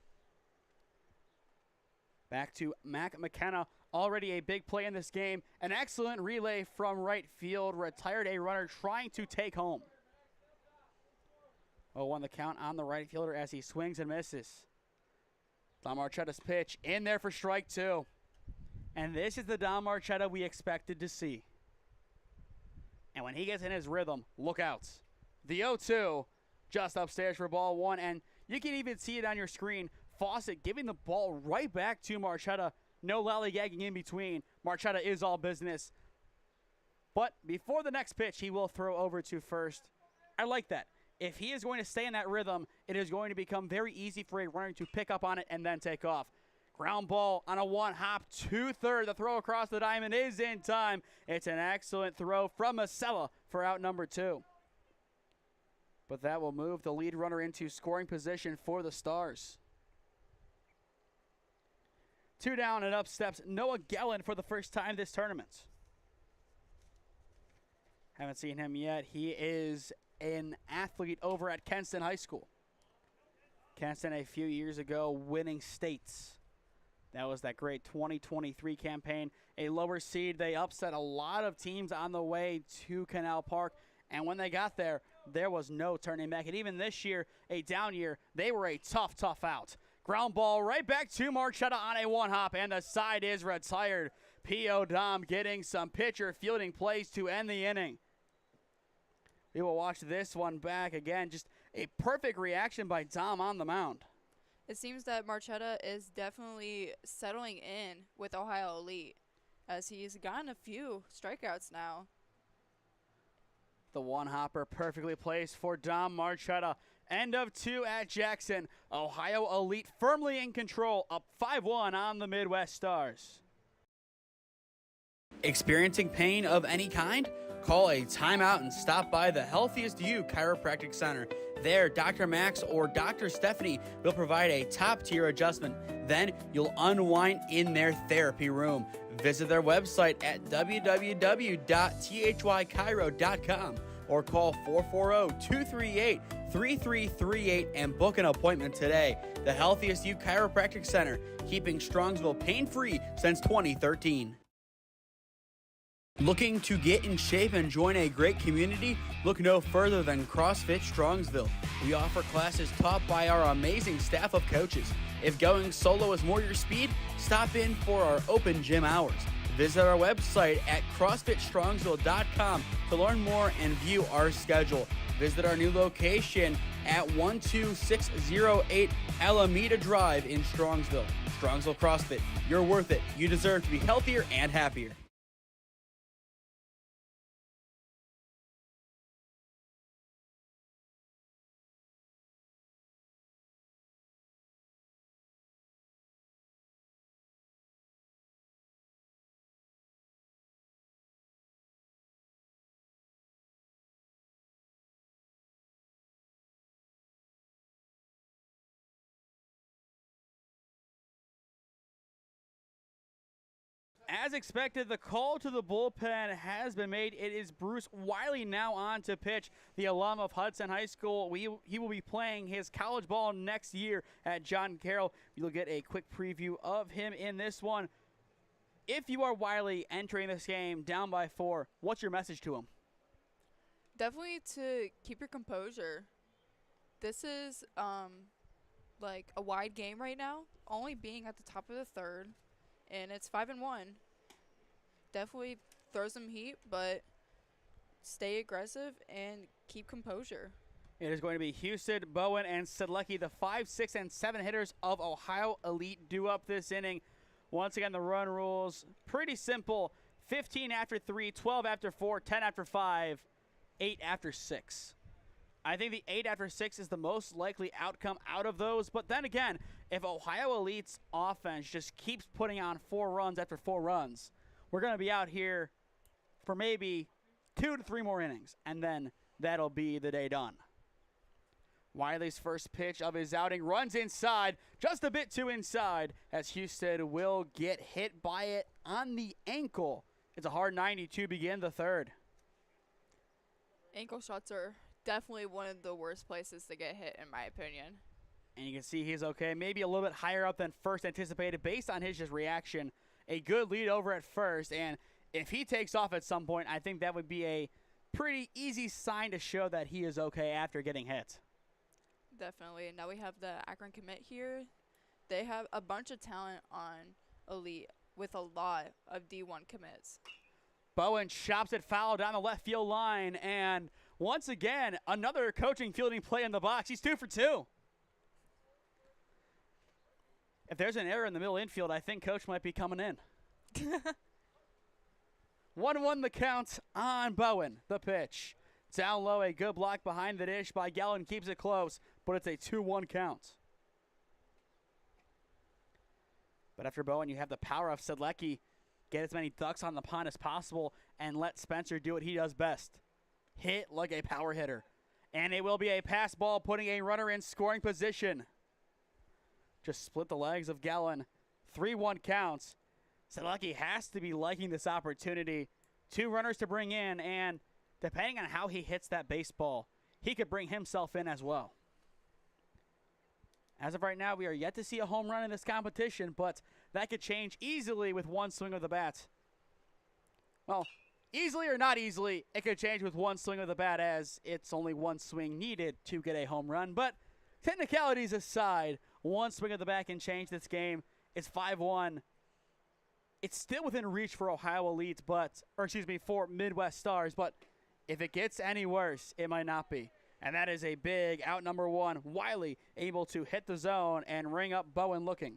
Back to Mac McKenna. Already a big play in this game. An excellent relay from right field. Retired a runner trying to take home. 0-1 the count on the right fielder as he swings and misses. Dom Marchetta's pitch in there for strike 2. And this is the Dom Marchetta we expected to see. And when he gets in his rhythm, look out. The 0-2 just upstairs for ball 1. And you can even see it on your screen. Fawcett giving the ball right back to Marchetta. No lollygagging in between. Marchetta is all business. But before the next pitch, he will throw over to first. I like that. If he is going to stay in that rhythm, it is going to become very easy for a runner to pick up on it and then take off. Ground ball on a 1-hop to third. The throw across the diamond is in time. It's an excellent throw from Masella for out number 2. But that will move the lead runner into scoring position for the Stars. 2 down and up steps Noah Gellin for the first time this tournament. Haven't seen him yet. He is an athlete over at Kenston High School. Kenston a few years ago winning states. That was that great 2023 campaign. A lower seed, they upset a lot of teams on the way to Canal Park. And when they got there, there was no turning back. And even this year, a down year, they were a tough out. Ground ball right back to Marchetta on a 1-hop, and the side is retired. P.O. Dom getting some pitcher fielding plays to end the inning. We will watch this one back again. Just a perfect reaction by Dom on the mound. It seems that Marchetta is definitely settling in with Ohio Elite, as he's gotten a few strikeouts now. The 1-hopper perfectly placed for Dom Marchetta. End of 2 at Jackson. Ohio Elite firmly in control, up 5-1 on the Midwest Stars. Experiencing pain of any kind? Call a timeout and stop by the Healthiest You Chiropractic Center. There, Dr. Max or Dr. Stephanie will provide a top-tier adjustment. Then you'll unwind in their therapy room. Visit their website at www.thychiro.com or call 440-238-3338 and book an appointment today. The Healthiest You Chiropractic Center, keeping Strongsville pain-free since 2013. Looking to get in shape and join a great community? Look no further than CrossFit Strongsville. We offer classes taught by our amazing staff of coaches. If going solo is more your speed, stop in for our open gym hours. Visit our website at CrossFitStrongsville.com to learn more and view our schedule. Visit our new location at 12608 Alameda Drive in Strongsville. Strongsville CrossFit, you're worth it. You deserve to be healthier and happier. As expected, the call to the bullpen has been made. It is Bruce Wiley now on to pitch, the alum of Hudson High School. He will be playing his college ball next year at John Carroll. You'll get a quick preview of him in this one. If you are Wiley entering this game down by 4, what's your message to him? Definitely to keep your composure. This is like a wide game right now, only being at the top of the 3rd. And it's 5-1. Definitely throw some heat, but stay aggressive and keep composure. It is going to be Houston, Bowen, and Sedlecki, the 5, 6, and 7 hitters of Ohio Elite, due up this inning. Once again, the run rules, pretty simple. 15 after 3, 12 after 4, 10 after 5, 8 after 6. I think the 8 after 6 is the most likely outcome out of those. But then again, if Ohio Elite's offense just keeps putting on 4 runs after 4 runs, we're going to be out here for maybe 2 to 3 more innings, and then that'll be the day done. Wiley's first pitch of his outing runs inside, just a bit too inside, as Houston will get hit by it on the ankle. It's a hard 90 to begin the third. Ankle shots are definitely one of the worst places to get hit, in my opinion. And you can see he's okay, maybe a little bit higher up than first anticipated based on his just reaction. A good lead over at first, and if he takes off at some point, I think that would be a pretty easy sign to show that he is okay after getting hit. Definitely. Now we have the Akron commit here. They have a bunch of talent on Elite with a lot of D1 commits. Bowen chops it foul down the left field line, and once again, another coaching fielding play in the box. He's 2 for 2. If there's an error in the middle infield, I think Coach might be coming in. 1-1 the count on Bowen. The pitch. Down low, a good block behind the dish by Gallon, keeps it close, but it's a 2-1 count. But after Bowen, you have the power of Sedlecki. Get as many ducks on the pond as possible and let Spencer do what he does best. Hit like a power hitter. And it will be a pass ball, putting a runner in scoring position. Just split the legs of Gallon. 3-1 counts. Sedlecki has to be liking this opportunity. 2 runners to bring in, and depending on how he hits that baseball, he could bring himself in as well. As of right now, we are yet to see a home run in this competition, but that could change easily with one swing of the bat. Well, easily or not easily, it could change with one swing of the bat, as it's only one swing needed to get a home run. But technicalities aside, one swing of the bat can change this game. It's 5-1. It's still within reach for Ohio Elite, for Midwest Stars, but if it gets any worse, it might not be. And that is a big out number 1. Wiley able to hit the zone and ring up Bowen looking.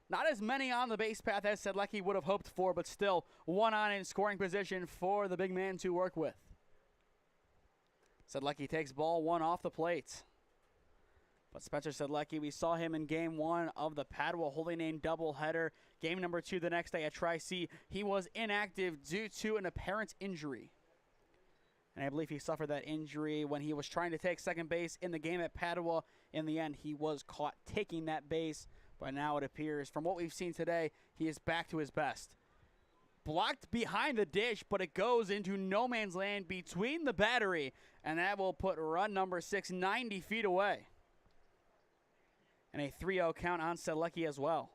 Not as many on the base path as Sedlecki would have hoped for, but still 1 on in scoring position for the big man to work with. Sedlecki takes ball 1 off the plate. But Spencer Sedlecki, we saw him in game 1 of the Padua Holy Name doubleheader. Game number 2 the next day at Tri-C. He was inactive due to an apparent injury. And I believe he suffered that injury when he was trying to take second base in the game at Padua. In the end, he was caught taking that base. But now it appears, from what we've seen today, he is back to his best. Blocked behind the dish, but it goes into no man's land between the battery. And that will put run number 6 90 feet away. And a 3-0 count on Sedlecki as well.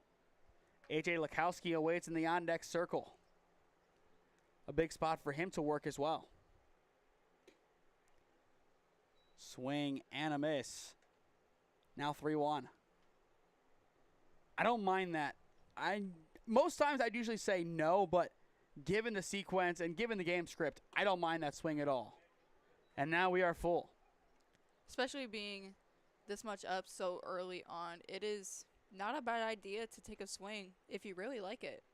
A.J. Lakowski awaits in the on-deck circle. A big spot for him to work as well. Swing and a miss. Now 3-1. I don't mind that. Most times I'd usually say no, but given the sequence and given the game script, I don't mind that swing at all. And now we are full. Especially being this much up so early on, it is not a bad idea to take a swing if you really like it.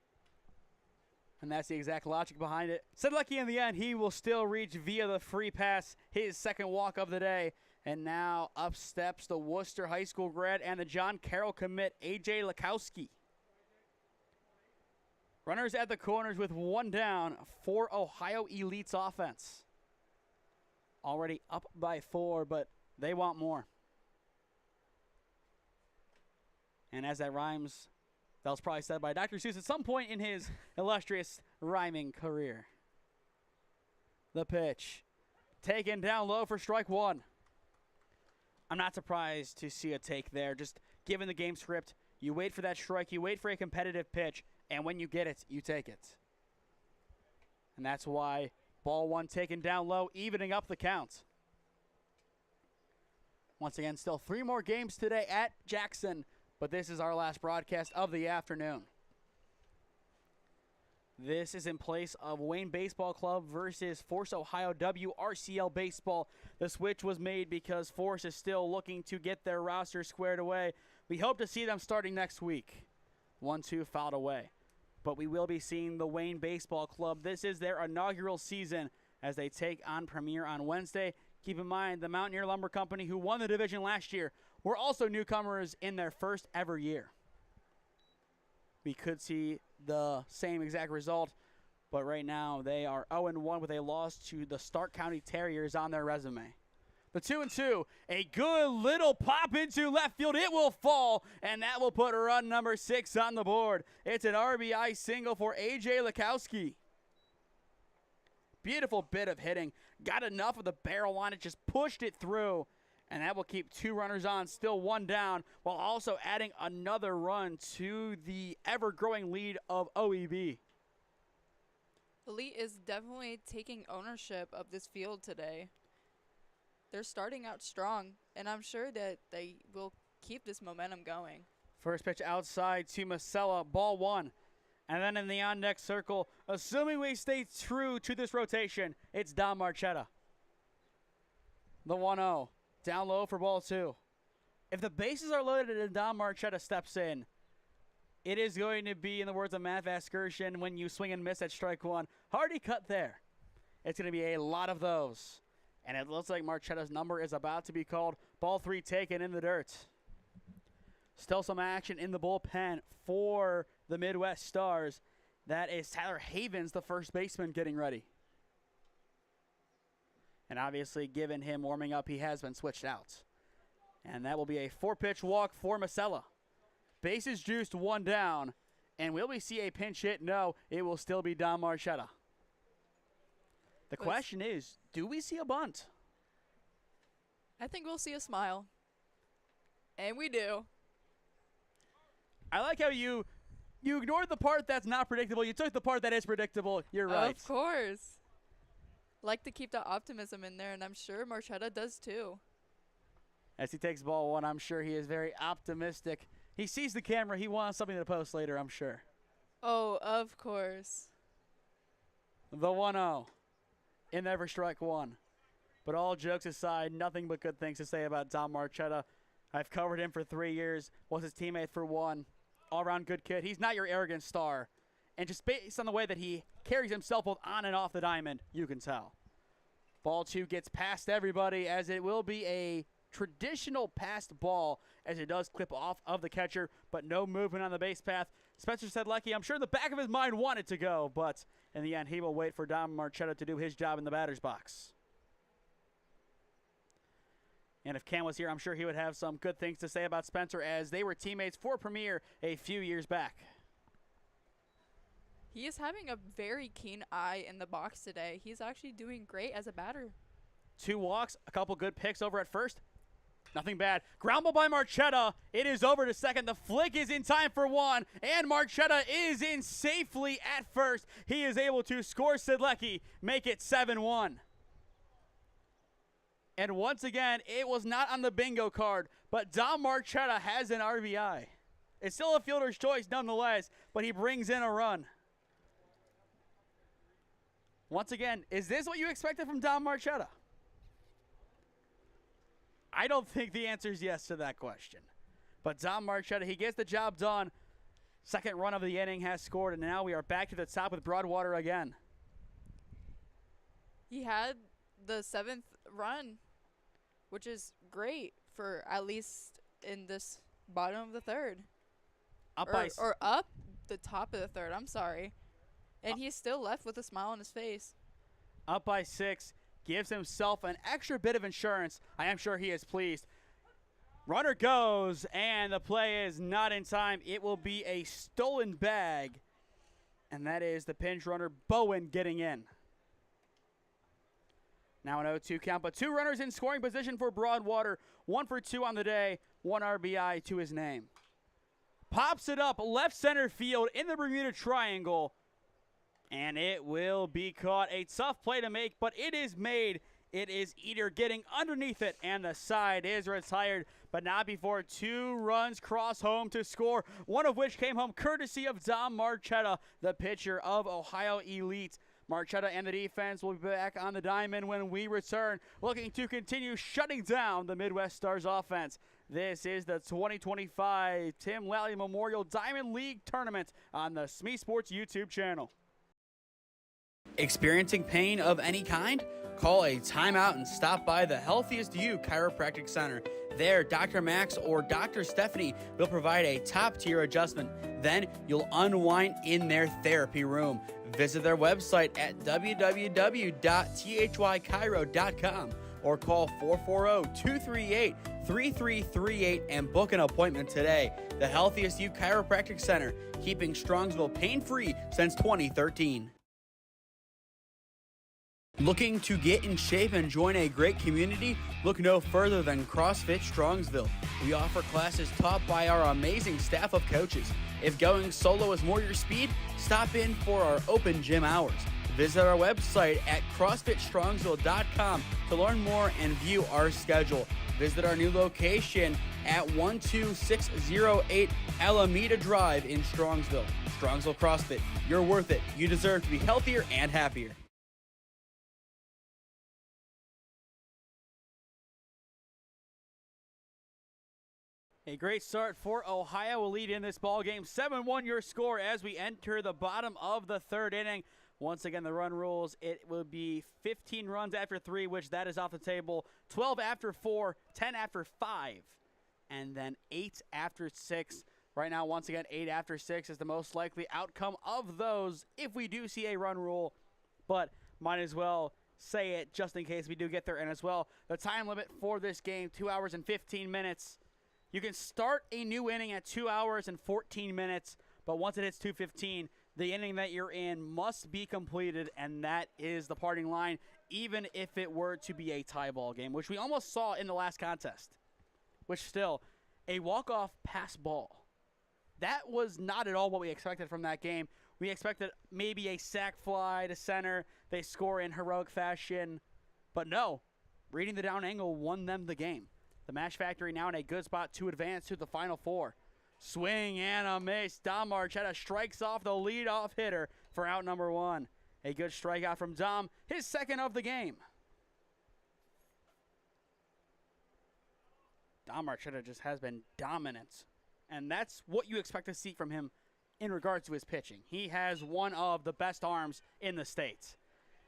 And that's the exact logic behind it. Sedlecki in the end, he will still reach via the free pass, his second walk of the day. And now up steps the Worcester High School grad and the John Carroll commit, A.J. Lakowski. Runners at the corners with 1 down for Ohio Elite's offense. Already up by 4, but they want more. And as that rhymes, that was probably said by Dr. Seuss at some point in his illustrious rhyming career. The pitch. Taken down low for strike 1. I'm not surprised to see a take there. Just given the game script, you wait for that strike, you wait for a competitive pitch, and when you get it, you take it. And that's why ball 1 taken down low, evening up the count. Once again, still 3 more games today at Jackson, but this is our last broadcast of the afternoon. This is in place of Wayne Baseball Club versus Force Ohio WRCL Baseball. The switch was made because Force is still looking to get their roster squared away. We hope to see them starting next week. 1-2 fouled away. But we will be seeing the Wayne Baseball Club. This is their inaugural season as they take on Premier on Wednesday. Keep in mind, the Mountaineer Lumber Company, who won the division last year, were also newcomers in their first ever year. We could see the same exact result, but right now they are 0-1 with a loss to the Stark County Terriers on their resume. The 2-2, a good little pop into left field. It will fall, and that will put run number 6 on the board. It's an RBI single for A.J. Lukowski. Beautiful bit of hitting. Got enough of the barrel on it, just pushed it through, and that will keep 2 runners on, still 1 down, while also adding another run to the ever-growing lead of OEB. Elite is definitely taking ownership of this field today. They're starting out strong, and I'm sure that they will keep this momentum going. First pitch outside to Masella, ball 1. And then in the on-deck circle, assuming we stay true to this rotation, it's Dom Marchetta. The 1-0, down low for ball 2. If the bases are loaded and Dom Marchetta steps in, it is going to be, in the words of Matt Vasgersian, when you swing and miss at strike 1, hardy cut there. It's going to be a lot of those. And it looks like Marchetta's number is about to be called. Ball 3 taken in the dirt. Still some action in the bullpen for the Midwest Stars. That is Tyler Havens, the first baseman, getting ready. And obviously, given him warming up, he has been switched out. And that will be a 4-pitch walk for Masella. Bases juiced, 1 down. And will we see a pinch hit? No, it will still be Dom Marchetta. The question is, do we see a bunt? I think we'll see a smile. And we do. I like how you ignored the part that's not predictable. You took the part that is predictable. You're right. Of course. Like to keep the optimism in there, and I'm sure Marchetta does too. As he takes ball 1, I'm sure he is very optimistic. He sees the camera. He wants something to post later, I'm sure. Oh, of course. The 1-0. In there for strike 1. But all jokes aside, nothing but good things to say about Dom Marchetta. I've covered him for 3 years. Was his teammate for 1. All-around good kid. He's not your arrogant star. And just based on the way that he carries himself both on and off the diamond, you can tell. Ball 2 gets past everybody, as it will be a traditional passed ball, as it does clip off of the catcher, but no movement on the base path. Spencer Sedlecki, I'm sure the back of his mind wanted to go, but in the end, he will wait for Dom Marchetta to do his job in the batter's box. And if Cam was here, I'm sure he would have some good things to say about Spencer, as they were teammates for Premier a few years back. He is having a very keen eye in the box today. He's actually doing great as a batter. 2 walks, a couple good picks over at first. Nothing bad. Ground ball by Marchetta. It is over to second. The flick is in time for 1, and Marchetta is in safely at first. He is able to score Sedlecki, make it 7-1. And once again, it was not on the bingo card, but Dom Marchetta has an RBI. It's still a fielder's choice nonetheless, but he brings in a run. Once again, is this what you expected from Dom Marchetta? I don't think the answer is yes to that question. But Dom Marchetta, he gets the job done. Second run of the inning has scored, and now we are back to the top with Broadwater again. He had the 7th run, which is great for at least in this bottom of the 3rd. Or up the top of the 3rd, I'm sorry. And he's still left with a smile on his face. Up by 6. Gives himself an extra bit of insurance. I am sure he is pleased. Runner goes, and the play is not in time. It will be a stolen bag, and that is the pinch runner, Bowen, getting in. Now an 0-2 count, but 2 runners in scoring position for Broadwater. 1 for 2 on the day, 1 RBI to his name. Pops it up left center field in the Bermuda Triangle. And it will be caught. A tough play to make, but it is made It is Eater getting underneath it, and the side is retired, but not before 2 runs cross home to score, one of which came home courtesy of Dom Marchetta, the pitcher of Ohio Elite. Marchetta and the defense will be back on the diamond when we return, looking to continue shutting down the Midwest Stars offense. This is the 2025 Tim Lally Memorial Diamond League Tournament on the SmeeSports YouTube channel. Experiencing pain of any kind? Call a timeout and stop by the Healthiest You Chiropractic Center. There, Dr. Max or Dr. Stephanie will provide a top-tier adjustment. Then you'll unwind in their therapy room. Visit their website at www.thychiro.com or call 440-238-3338 and book an appointment today. The Healthiest You Chiropractic Center, keeping Strongsville pain-free since 2013. Looking to get in shape and join a great community? Look no further than CrossFit Strongsville. We offer classes taught by our amazing staff of coaches. If going solo is more your speed, stop in for our open gym hours. Visit our website at CrossFitStrongsville.com to learn more and view our schedule. Visit our new location at 12608 Alameda Drive in Strongsville. Strongsville CrossFit, you're worth it. You deserve to be healthier and happier. A great start for Ohio will lead in this ball game. 7-1 your score as we enter the bottom of the 3rd inning. Once again, the run rules, it will be 15 runs after 3, which that is off the table, 12 after 4, 10 after 5, and then 8 after 6. Right now, once again, 8 after 6 is the most likely outcome of those if we do see a run rule, but might as well say it just in case we do get there. And as well, the time limit for this game, 2 hours and 15 minutes. You can start a new inning at 2 hours and 14 minutes, but once it hits 2:15, the inning that you're in must be completed, and that is the parting line, even if it were to be a tie ball game, which we almost saw in the last contest, which still, a walk-off pass ball. That was not at all what we expected from that game. We expected maybe a sac fly to center, they score in heroic fashion, but no, reading the down angle won them the game. The Mashfactory now in a good spot to advance to the Final Four. Swing and a miss. Dom Marchetta strikes off the leadoff hitter for out number 1. A good strikeout from Dom, his second of the game. Dom Marchetta just has been dominant, and that's what you expect to see from him in regards to his pitching. He has one of the best arms in the state.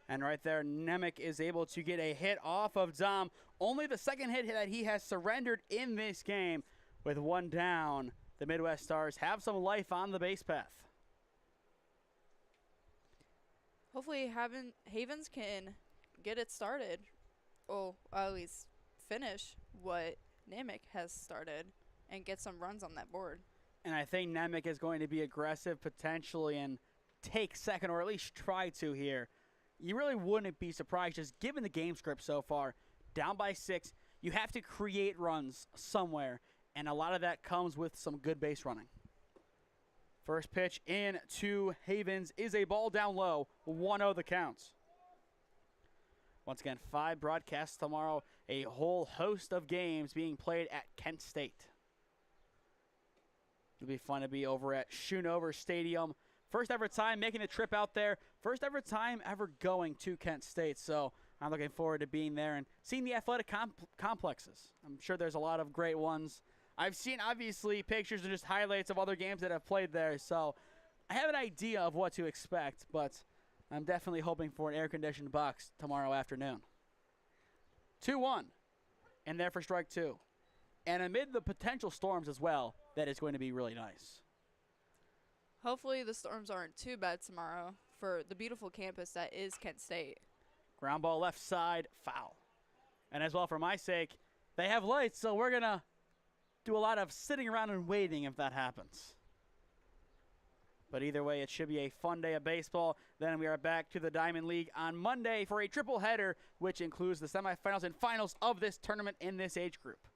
And right there, Nemec is able to get a hit off of Dom. Only the second hit that he has surrendered in this game. With 1 down, the Midwest Stars have some life on the base path. Hopefully Havens can get it started. Or at least finish what Nemec has started and get some runs on that board. And I think Nemec is going to be aggressive potentially and take second, or at least try to here. You really wouldn't be surprised, just given the game script so far. Down by 6, you have to create runs somewhere, and a lot of that comes with some good base running. First pitch in to Havens is a ball down low, 1-0 the counts. Once again, 5 broadcasts tomorrow, a whole host of games being played at Kent State. It'll be fun to be over at Schoonover Stadium. First ever time making the trip out there. First ever time ever going to Kent State. So I'm looking forward to being there and seeing the athletic complexes. I'm sure there's a lot of great ones. I've seen, obviously, pictures and just highlights of other games that have played there. So I have an idea of what to expect, but I'm definitely hoping for an air-conditioned box tomorrow afternoon. 2-1. And there for strike 2. And amid the potential storms as well, that is going to be really nice. Hopefully the storms aren't too bad tomorrow for the beautiful campus that is Kent State. Ground ball left side, foul. And as well, for my sake, they have lights, so we're going to do a lot of sitting around and waiting if that happens. But either way, it should be a fun day of baseball. Then we are back to the Diamond League on Monday for a triple header, which includes the semifinals and finals of this tournament in this age group.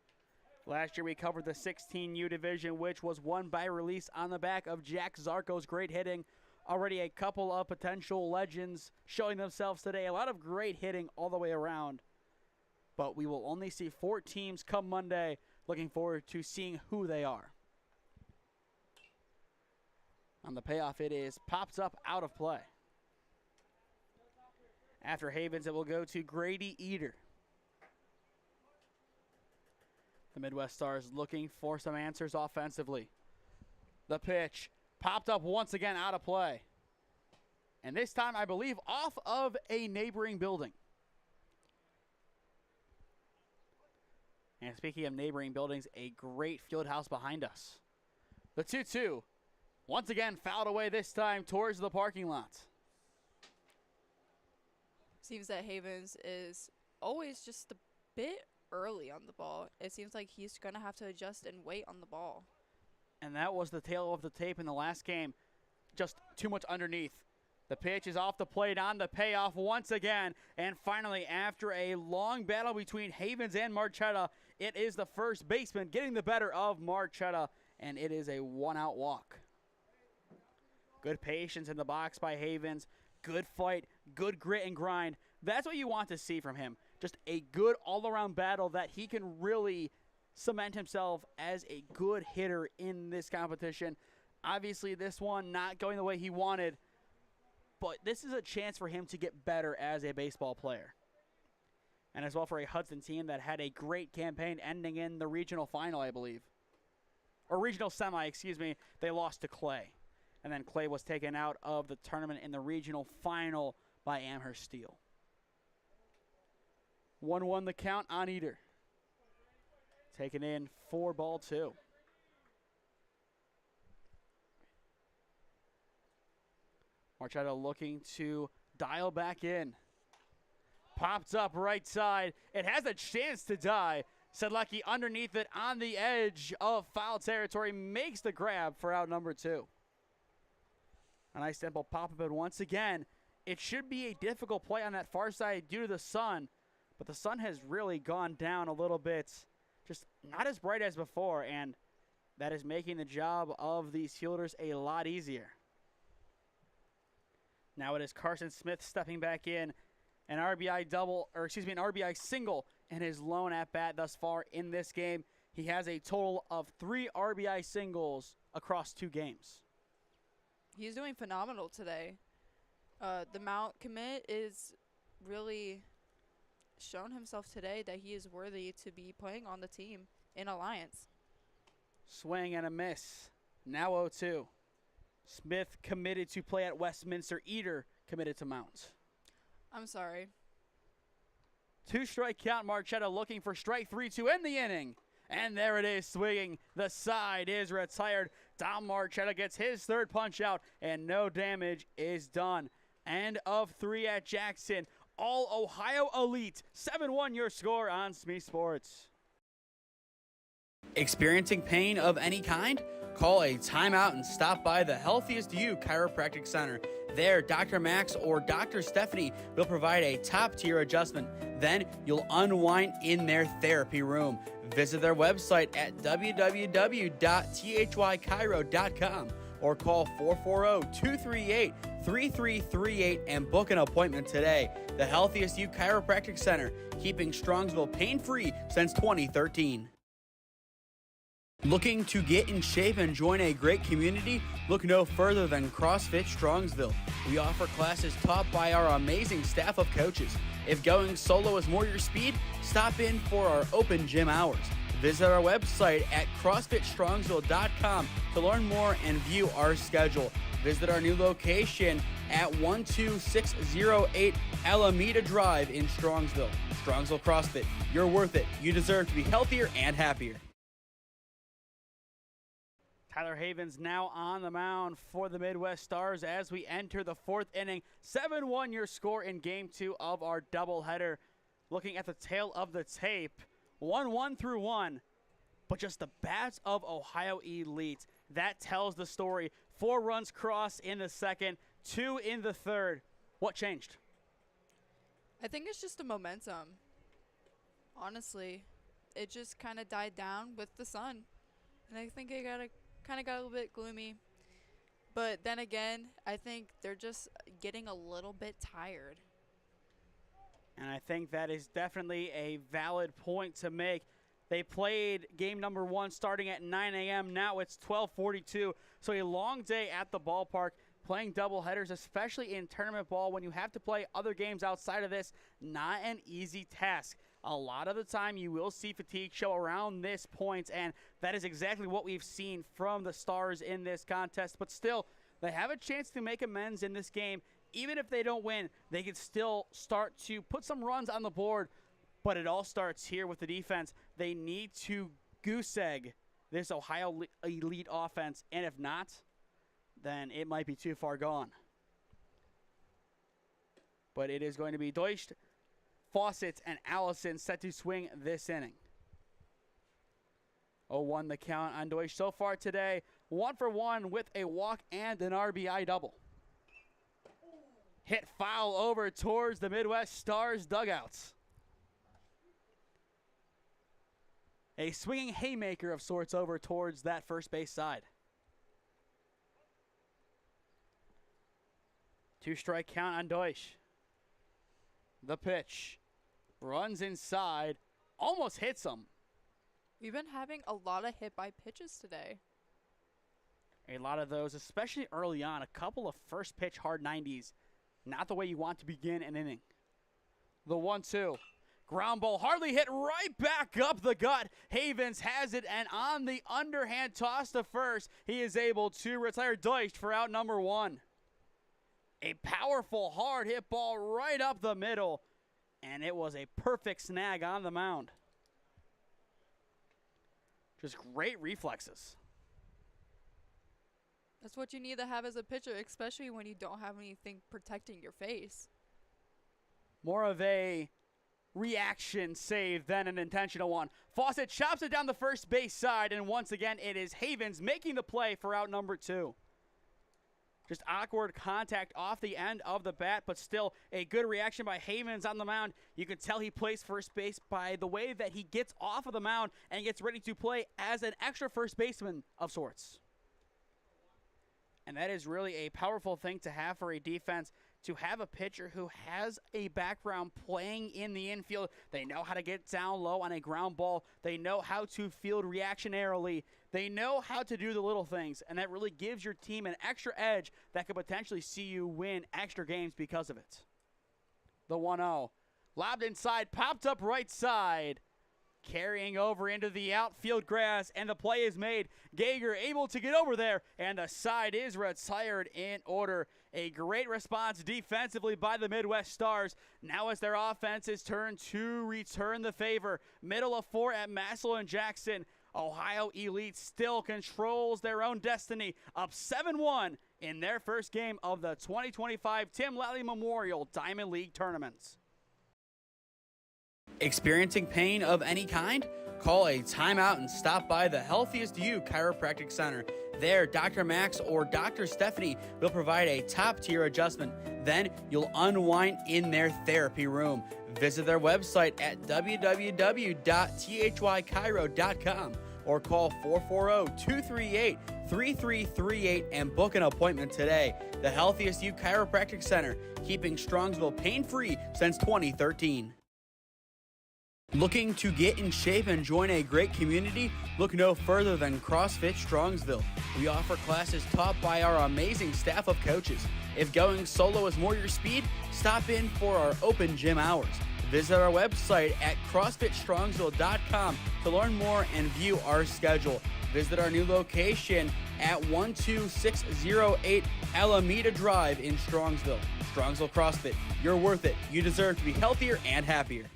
Last year we covered the 16U division, which was won by release on the back of Jack Zarco's great hitting. Already a couple of potential legends showing themselves today. A lot of great hitting all the way around. but we will only see 4 teams come Monday. Looking forward to seeing who they are. On the payoff, it is popped up out of play. After Havens, it will go to Grady Eater. The Midwest Stars looking for some answers offensively. The pitch popped up once again out of play. And this time, I believe, off of a neighboring building. And speaking of neighboring buildings, a great field house behind us. The 2-2, once again fouled away, this time towards the parking lot. Seems that Havens is always just a bit early on the ball. It seems like he's going to have to adjust and wait on the ball. And that was the tail of the tape in the last game. Just too much underneath. The pitch is off the plate on the payoff once again. And finally, after a long battle between Havens and Marchetta, it is the first baseman getting the better of Marchetta, and it is a 1-out walk. Good patience in the box by Havens. Good fight, good grit and grind. That's what you want to see from him. Just a good all-around battle that he can really cement himself as a good hitter in this competition. Obviously, this one not going the way he wanted, but this is a chance for him to get better as a baseball player. And as well for a Hudson team that had a great campaign ending in the regional final, I believe. Or regional semi, excuse me. They lost to Clay. And then Clay was taken out of the tournament in the regional final by Amherst Steel. 1-1 the count on Eater. Taken in for ball 2. Marchetta looking to dial back in. Popped up right side. It has a chance to die. Sedlecki underneath it on the edge of foul territory. Makes the grab for out number 2. A nice simple pop-up, and once again, it should be a difficult play on that far side due to the sun, but the sun has really gone down a little bit. Just not as bright as before, and that is making the job of these fielders a lot easier. Now it is Carson Smith stepping back in, an RBI single in his lone at-bat thus far in this game. He has a total of 3 RBI singles across 2 games. He's doing phenomenal today. The Mount commit is really shown himself today that he is worthy to be playing on the team in Alliance. Swing and a miss. Now 0-2. Smith committed to play at Westminster. Eater committed to Mount. I'm sorry. 2-strike count. Marchetta looking for strike 3 to end the inning. And there it is, swinging. The side is retired. Dom Marchetta gets his 3rd punch out, and no damage is done. End of 3 at Jackson. All Ohio Elite. 7-1 your score on SmeeSports. Experiencing pain of any kind? Call a timeout and stop by the Healthiest You Chiropractic Center. There, Dr. Max or Dr. Stephanie will provide a top-tier adjustment. Then you'll unwind in their therapy room. Visit their website at www.thychiro.com or call 440-238-3338 and book an appointment today. The Healthiest You Chiropractic Center, keeping Strongsville pain-free since 2013. Looking to get in shape and join a great community? Look no further than CrossFit Strongsville. We offer classes taught by our amazing staff of coaches. If going solo is more your speed, stop in for our open gym hours. Visit our website at CrossFitStrongsville.com to learn more and view our schedule. Visit our new location at 12608 Alameda Drive in Strongsville. Strongsville CrossFit, you're worth it. You deserve to be healthier and happier. Tyler Havens now on the mound for the Midwest Stars as we enter the 4th inning. 7-1 your score in Game 2 of our doubleheader. Looking at the tail of the tape, 1-1 through 1, but just the bats of Ohio Elite. That tells the story. 4 runs crossed in the 2nd, 2 in the 3rd. What changed? I think it's just the momentum. Honestly, it just kind of died down with the sun. And I think it kind of got a little bit gloomy. But then again, I think they're just getting a little bit tired. And I think that is definitely a valid point to make. They played game number 1 starting at 9 a.m. Now it's 12:42. So a long day at the ballpark playing doubleheaders, especially in tournament ball when you have to play other games outside of this. Not an easy task. A lot of the time you will see fatigue show around this point, and that is exactly what we've seen from the Stars in this contest. But still, they have a chance to make amends in this game. Even if they don't win, they can still start to put some runs on the board. But it all starts here with the defense. They need to goose egg this Ohio Elite offense, and if not, then it might be too far gone. But it is going to be Deutsch, Fawcett, and Allison set to swing this inning. 0-1 the count on Deutsch so far today. 1 for 1 with a walk and an RBI double. Hit foul over towards the Midwest Stars dugouts. A swinging haymaker of sorts over towards that first base side. 2-strike count on Deutsch. The pitch. Runs inside. Almost hits him. We've been having a lot of hit by pitches today. A lot of those, especially early on. A couple of first pitch hard 90s. Not the way you want to begin an inning. The 1-2. Ground ball hardly hit right back up the gut. Havens has it, and on the underhand toss to first, he is able to retire Deutsch for out number 1. A powerful hard hit ball right up the middle, and it was a perfect snag on the mound. Just great reflexes. That's what you need to have as a pitcher, especially when you don't have anything protecting your face. More of a reaction save than an intentional one. Fawcett chops it down the first base side, and once again, it is Havens making the play for out number 2. Just awkward contact off the end of the bat, but still a good reaction by Havens on the mound. You can tell he plays first base by the way that he gets off of the mound and gets ready to play as an extra first baseman of sorts. And that is really a powerful thing to have for a defense, to have a pitcher who has a background playing in the infield. They know how to get down low on a ground ball. They know how to field reactionarily. They know how to do the little things, and that really gives your team an extra edge that could potentially see you win extra games because of it. The 1-0. Lobbed inside, popped up right side. Carrying over into the outfield grass, and the play is made. Gager able to get over there, and the side is retired in order. A great response defensively by the Midwest Stars. Now as their offense is turned to return the favor. Middle of 4 at Massillon and Jackson. Ohio Elite still controls their own destiny. Up 7-1 in their first game of the 2025 Tim Lally Memorial Diamond League Tournaments. Experiencing pain of any kind? Call a timeout and stop by the Healthiest You Chiropractic Center. There, Dr. Max or Dr. Stephanie will provide a top-tier adjustment. Then you'll unwind in their therapy room. Visit their website at www.thychiro.com or call 440-238-3338 and book an appointment today. The Healthiest You Chiropractic Center, keeping Strongsville pain-free since 2013. Looking to get in shape and join a great community? Look no further than CrossFit Strongsville. We offer classes taught by our amazing staff of coaches. If going solo is more your speed, stop in for our open gym hours. Visit our website at CrossFitStrongsville.com to learn more and view our schedule. Visit our new location at 12608 Alameda Drive in Strongsville. Strongsville CrossFit, you're worth it. You deserve to be healthier and happier.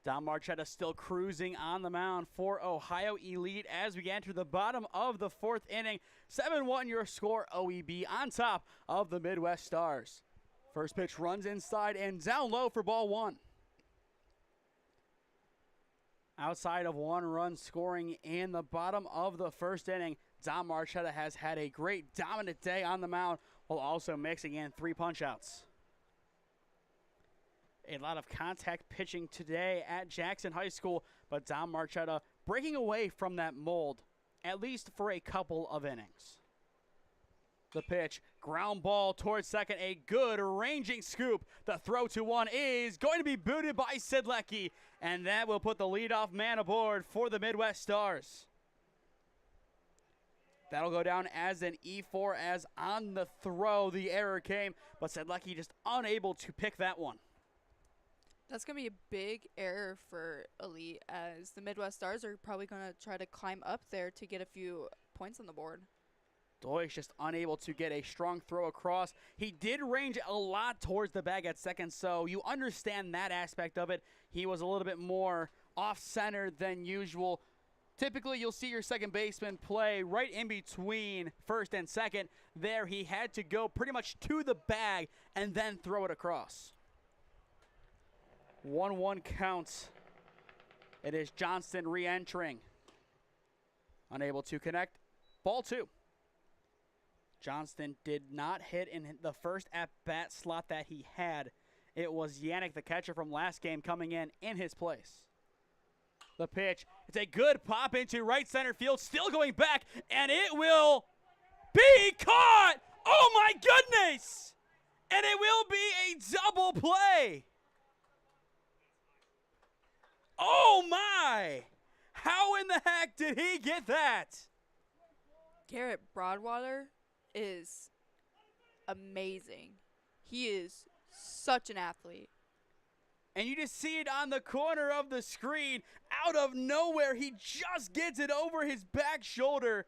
Don Marchetta still cruising on the mound for Ohio Elite as we enter the bottom of the 4th inning. 7-1 your score, OEB on top of the Midwest Stars. First pitch runs inside and down low for ball 1. Outside of 1 run scoring in the bottom of the 1st inning, Don Marchetta has had a great dominant day on the mound while also mixing in 3 punch-outs. A lot of contact pitching today at Jackson High School, but Don Marchetta breaking away from that mold, at least for a couple of innings. The pitch, ground ball towards second, a good ranging scoop. The throw to 1 is going to be booted by Sidlecki, and that will put the leadoff man aboard for the Midwest Stars. That'll go down as an E4 as on the throw the error came, but Sidlecki just unable to pick that one. That's going to be a big error for Elite, as the Midwest Stars are probably going to try to climb up there to get a few points on the board. Deutsch just unable to get a strong throw across. He did range a lot towards the bag at second, so you understand that aspect of it. He was a little bit more off-center than usual. Typically, you'll see your second baseman play right in between first and second. There, he had to go pretty much to the bag and then throw it across. 1-1 counts. It is Johnston re-entering. Unable to connect. Ball 2. Johnston did not hit in the first at-bat slot that he had. It was Yannick, the catcher from last game, coming in his place. The pitch. It's a good pop into right center field. Still going back, and it will be caught! Oh, my goodness! And it will be a double play. Oh, my! How in the heck did he get that? Garrett Broadwater is amazing. He is such an athlete. And you just see it on the corner of the screen. Out of nowhere, he just gets it over his back shoulder.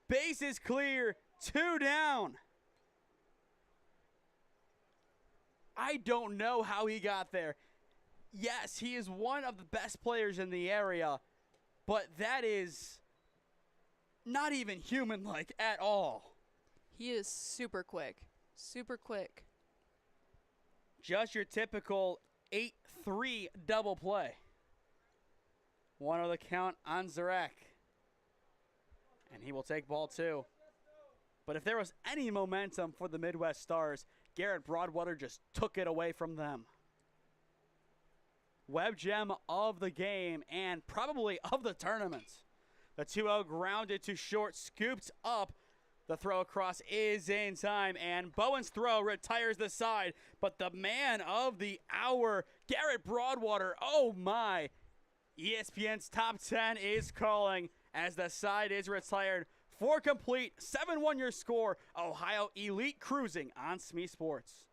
Base is clear. 2 down. I don't know how he got there. Yes, he is one of the best players in the area, but that is not even human-like at all. He is super quick. Super quick. Just your typical 8-3 double play. 1 the count on Zarek. And he will take ball 2. But if there was any momentum for the Midwest Stars, Garrett Broadwater just took it away from them. Web gem of the game and probably of the tournament. The 2-0 grounded to short, scooped up. The throw across is in time, and Bowen's throw retires the side. But the man of the hour, Garrett Broadwater, oh my. ESPN's Top 10 is calling as the side is retired. 4 complete, 7-1 your score. Ohio Elite cruising on SmeeSports.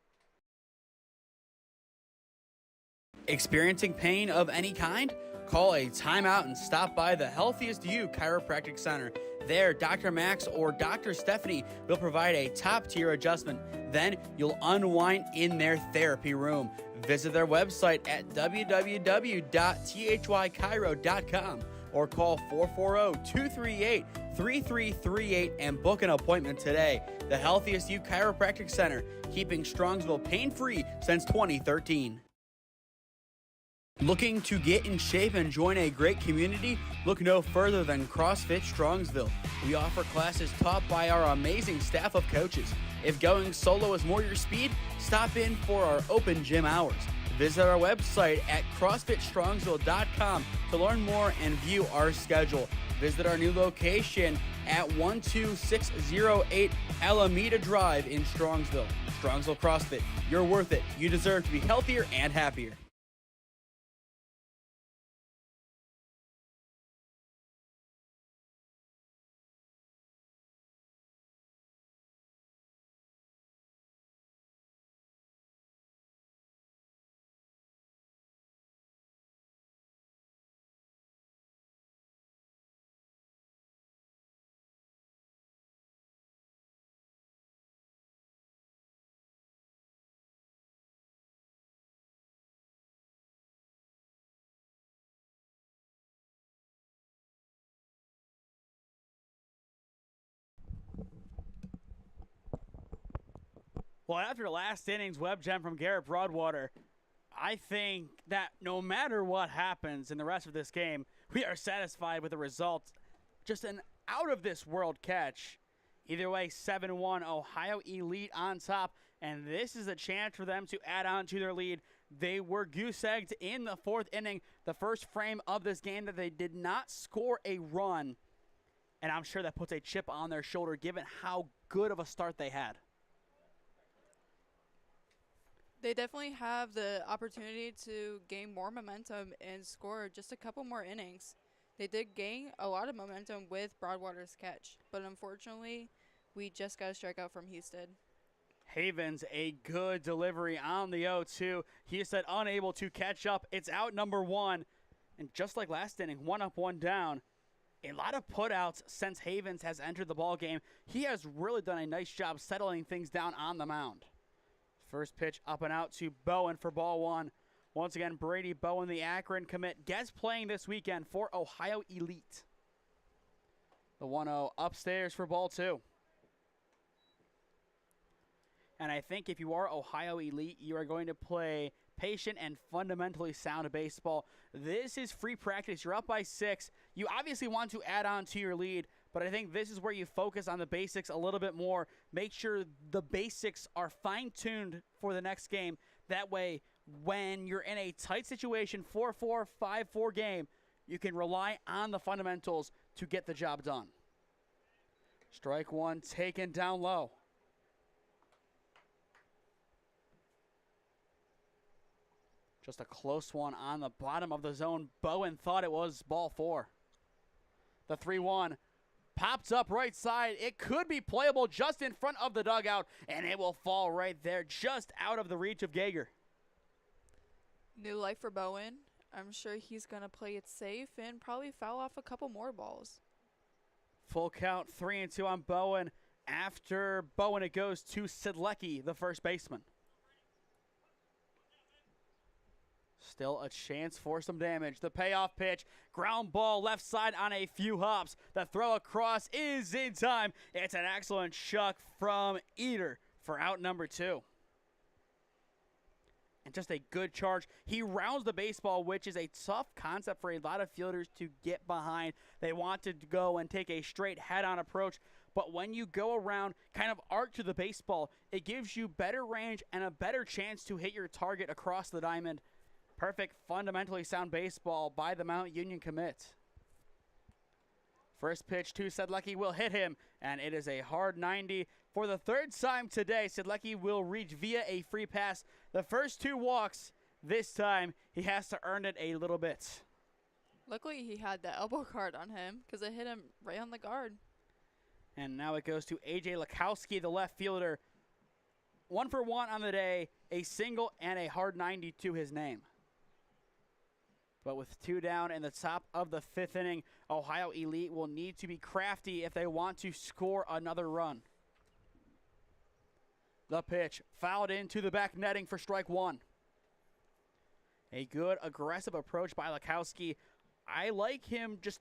Experiencing pain of any kind? Call a timeout and stop by the Healthiest You Chiropractic Center. There, Dr. Max or Dr. Stephanie will provide a top-tier adjustment. Then you'll unwind in their therapy room. Visit their website at www.thychiro.com or call 440-238-3338 and book an appointment today. The Healthiest You Chiropractic Center, keeping Strongsville pain-free since 2013. Looking to get in shape and join a great community? Look no further than CrossFit Strongsville. We offer classes taught by our amazing staff of coaches. If going solo is more your speed, stop in for our open gym hours. Visit our website at CrossFitStrongsville.com to learn more and view our schedule. Visit our new location at 12608 Alameda Drive in Strongsville. Strongsville CrossFit, you're worth it. You deserve to be healthier and happier. Well, after last inning's web gem from Garrett Broadwater, I think that no matter what happens in the rest of this game, we are satisfied with the result. Just an out-of-this-world catch. Either way, 7-1, Ohio Elite on top, and this is a chance for them to add on to their lead. They were goose-egged in the fourth inning, the first frame of this game that they did not score a run, and I'm sure that puts a chip on their shoulder given how good of a start they had. They definitely have the opportunity to gain more momentum and score just a couple more innings. They did gain a lot of momentum with Broadwater's catch, but unfortunately, we just got a strikeout from Houston. Havens, a good delivery on the 0-2. Houston unable to catch up. It's out number 1. And just like last inning, 1 up, 1 down. A lot of putouts since Havens has entered the ball game. He has really done a nice job settling things down on the mound. First pitch up and out to Bowen for ball 1. Once again, Brady Bowen, the Akron commit, gets playing this weekend for Ohio Elite. The 1-0 upstairs for ball 2. And I think if you are Ohio Elite, you are going to play patient and fundamentally sound baseball. This is free practice. You're up by 6. You obviously want to add on to your lead, but I think this is where you focus on the basics a little bit more. Make sure the basics are fine-tuned for the next game. That way, when you're in a tight situation, 4-4, 5-4 game, you can rely on the fundamentals to get the job done. Strike 1 taken down low. Just a close one on the bottom of the zone. Bowen thought it was ball 4. The 3-1 pops up right side. It could be playable just in front of the dugout, and it will fall right there just out of the reach of Gager. New life for Bowen. I'm sure he's going to play it safe and probably foul off a couple more balls. Full count, 3-2 on Bowen. After Bowen, it goes to Sidlecki, the first baseman. Still a chance for some damage. The payoff pitch, ground ball left side on a few hops. The throw across is in time. It's an excellent shuck from Eater for out number 2. And just a good charge. He rounds the baseball, which is a tough concept for a lot of fielders to get behind. They want to go and take a straight head-on approach. But when you go around, kind of arc to the baseball, it gives you better range and a better chance to hit your target across the diamond. Perfect, fundamentally sound baseball by the Mount Union commit. First pitch to Sidlecki will hit him, and it is a hard 90. For the third time today, Sidlecki will reach via a free pass. The first 2 walks, this time he has to earn it a little bit. Luckily, he had the elbow guard on him because it hit him right on the guard. And now it goes to A.J. Lakowski, the left fielder. 1 for 1 on the day, a single and a hard 90 to his name. But with 2 down in the top of the 5th inning, Ohio Elite will need to be crafty if they want to score another run. The pitch fouled into the back netting for strike 1. A good aggressive approach by Lakowski. I like him just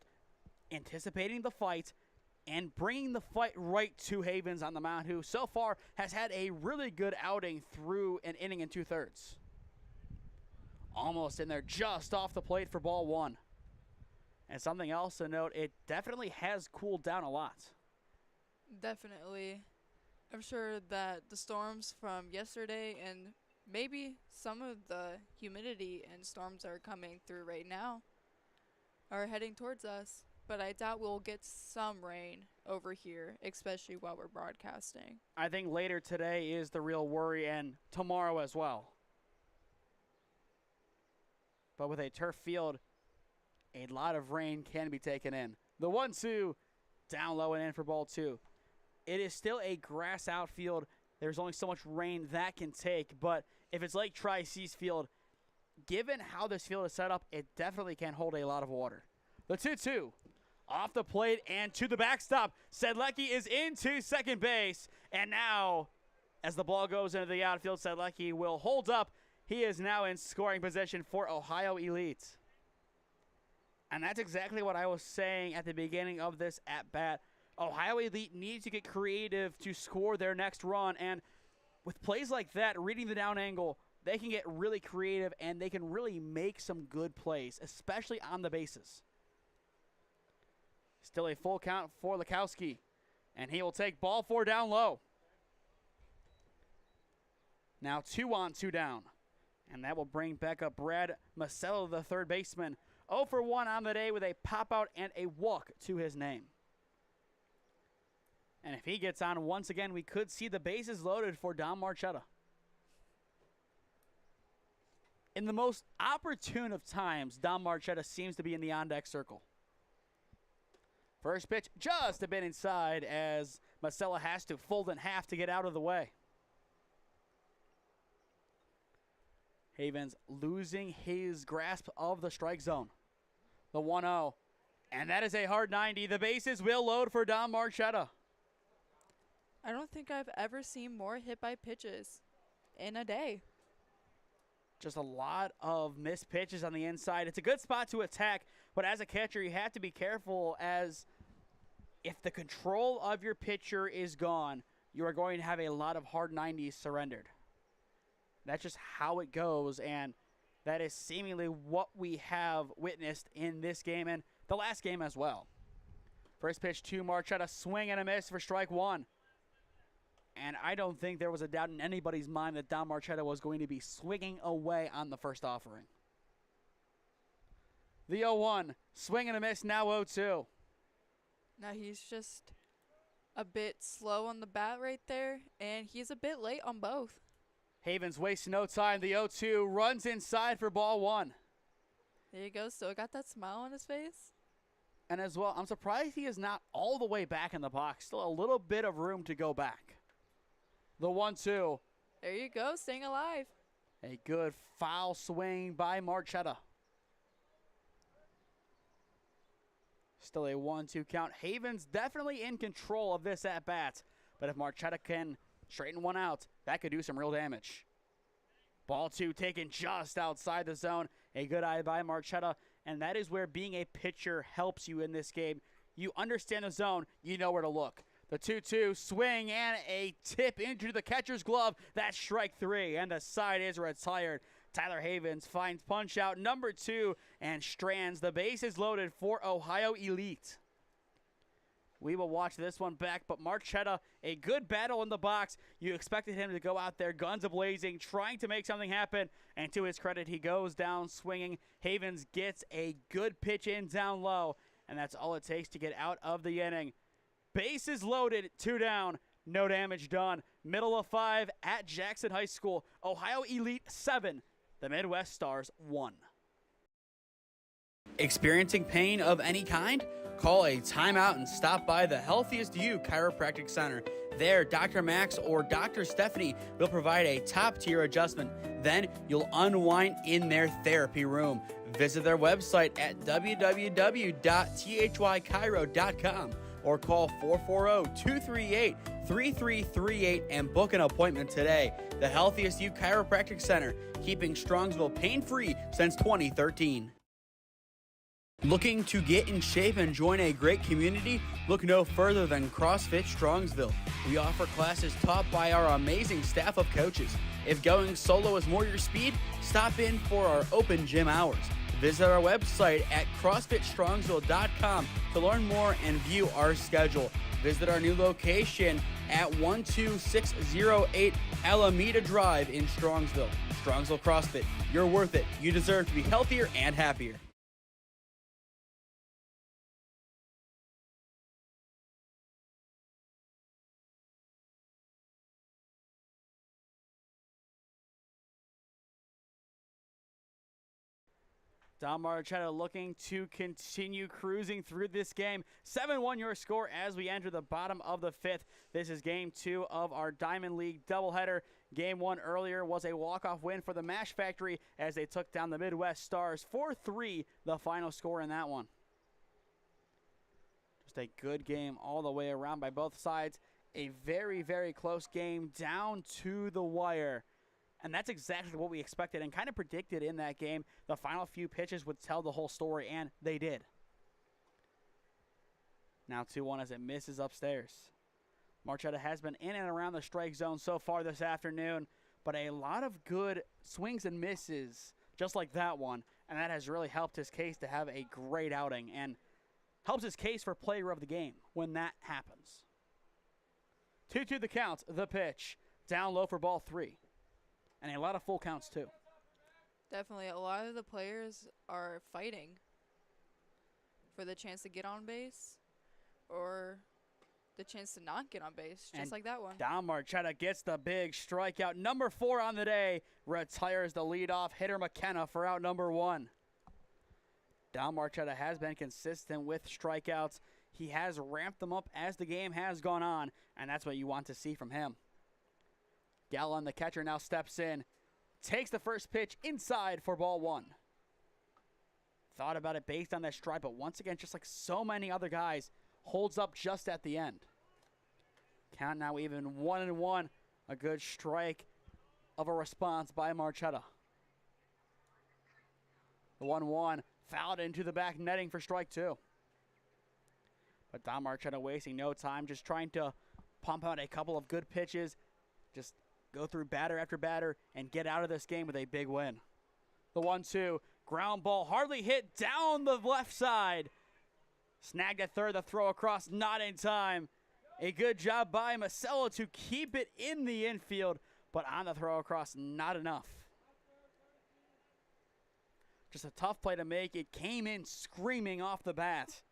anticipating the fight and bringing the fight right to Havens on the mound, who so far has had a really good outing through an inning and 2/3. Almost in there, just off the plate for ball 1. And something else to note, it definitely has cooled down a lot. Definitely. I'm sure that the storms from yesterday and maybe some of the humidity and storms that are coming through right now are heading towards us. But I doubt we'll get some rain over here, especially while we're broadcasting. I think later today is the real worry, and tomorrow as well. But with a turf field, a lot of rain can be taken in. The 1-2, down low and in for ball 2. It is still a grass outfield. There's only so much rain that can take, but if it's like Tri-C's field, given how this field is set up, it definitely can hold a lot of water. The 2-2, off the plate and to the backstop. Sidlecki is into second base, and now, as the ball goes into the outfield, Sidlecki will hold up. He is now in scoring position for Ohio Elite. And that's exactly what I was saying at the beginning of this at-bat. Ohio Elite needs to get creative to score their next run, and with plays like that, reading the down angle, they can get really creative and they can really make some good plays, especially on the bases. Still a full count for Lukowski, and he will take ball 4 down low. Now 2 on, 2 down, and that will bring back up Brad Masello, the third baseman. 0 for 1 on the day with a pop out and a walk to his name. And if he gets on once again, we could see the bases loaded for Don Marchetta. In the most opportune of times, Don Marchetta seems to be in the on-deck circle. First pitch just a bit inside as Masello has to fold in half to get out of the way. Havens losing his grasp of the strike zone. The 1-0. And that is a hard 90. The bases will load for Don Marchetta. I don't think I've ever seen more hit by pitches in a day. Just a lot of missed pitches on the inside. It's a good spot to attack, but as a catcher, you have to be careful, as if the control of your pitcher is gone, you are going to have a lot of hard 90s surrendered. That's just how it goes, and that is seemingly what we have witnessed in this game and the last game as well. First pitch to Marchetta, swing and a miss for strike 1. And I don't think there was a doubt in anybody's mind that Don Marchetta was going to be swinging away on the first offering. The 0-1, swing and a miss, now 0-2. Now he's just a bit slow on the bat right there, and he's a bit late on both. Havens wastes no time. The 0-2 runs inside for ball 1. There you go, still got that smile on his face. And as well, I'm surprised he is not all the way back in the box. Still a little bit of room to go back. The 1-2. There you go, staying alive. A good foul swing by Marchetta. Still a 1-2 count. Havens definitely in control of this at-bat. But if Marchetta can straighten one out, that could do some real damage. Ball 2 taken just outside the zone. A good eye by Marchetta. And that is where being a pitcher helps you in this game. You understand the zone. You know where to look. The 2-2 swing and a tip into the catcher's glove. That's strike 3, and the side is retired. Tyler Havens finds punch out number 2 and strands. The base is loaded for Ohio Elite. We will watch this one back, but Marchetta, a good battle in the box. You expected him to go out there guns a-blazing, trying to make something happen, and to his credit, he goes down swinging. Havens gets a good pitch in down low, and that's all it takes to get out of the inning. Bases loaded, 2 down, no damage done. Middle of 5 at Jackson High School. Ohio Elite 7, the Midwest Stars 1. Experiencing pain of any kind? Call a timeout and stop by the Healthiest You Chiropractic Center. There, Dr. Max or Dr. Stephanie will provide a top-tier adjustment. Then you'll unwind in their therapy room. Visit their website at www.thychiro.com. or call 440-238-3338 and book an appointment today. The Healthiest You Chiropractic Center, keeping Strongsville pain-free since 2013. Looking to get in shape and join a great community? Look no further than CrossFit Strongsville. We offer classes taught by our amazing staff of coaches. If going solo is more your speed, stop in for our open gym hours. Visit our website at CrossFitStrongsville.com to learn more and view our schedule. Visit our new location at 12608 Alameda Drive in Strongsville. Strongsville CrossFit, you're worth it. You deserve to be healthier and happier. Don Marchetta looking to continue cruising through this game. 7-1 your score as we enter the bottom of the 5th. This is game 2 of our Diamond League doubleheader. Game 1 earlier was a walk-off win for the Mashfactory as they took down the Midwest Stars. 4-3 the final score in that one. Just a good game all the way around by both sides. A very, very close game down to the wire. And that's exactly what we expected and kind of predicted in that game. The final few pitches would tell the whole story, and they did. Now 2-1 as it misses upstairs. Marchetta has been in and around the strike zone so far this afternoon, but a lot of good swings and misses, just like that one, and that has really helped his case to have a great outing and helps his case for player of the game when that happens. 2-2 the count, the pitch. Down low for ball 3. And a lot of full counts too. Definitely. A lot of the players are fighting for the chance to get on base or the chance to not get on base, just like that one. Don Marchetta gets the big strikeout. Number 4 on the day, retires the leadoff hitter McKenna for out number 1. Don Marchetta has been consistent with strikeouts. He has ramped them up as the game has gone on, and that's what you want to see from him. Gallon, the catcher, now steps in, takes the first pitch inside for ball 1. Thought about it based on that strike, but once again, just like so many other guys, holds up just at the end. Count now even 1-1. A good strike of a response by Marchetta. The 1-1 fouled into the back netting for strike 2. But Don Marchetta wasting no time, just trying to pump out a couple of good pitches, just go through batter after batter, and get out of this game with a big win. The 1-2, ground ball, hardly hit down the left side. Snagged at third, the throw across, not in time. A good job by Marcelo to keep it in the infield, but on the throw across, not enough. Just a tough play to make. It came in screaming off the bat.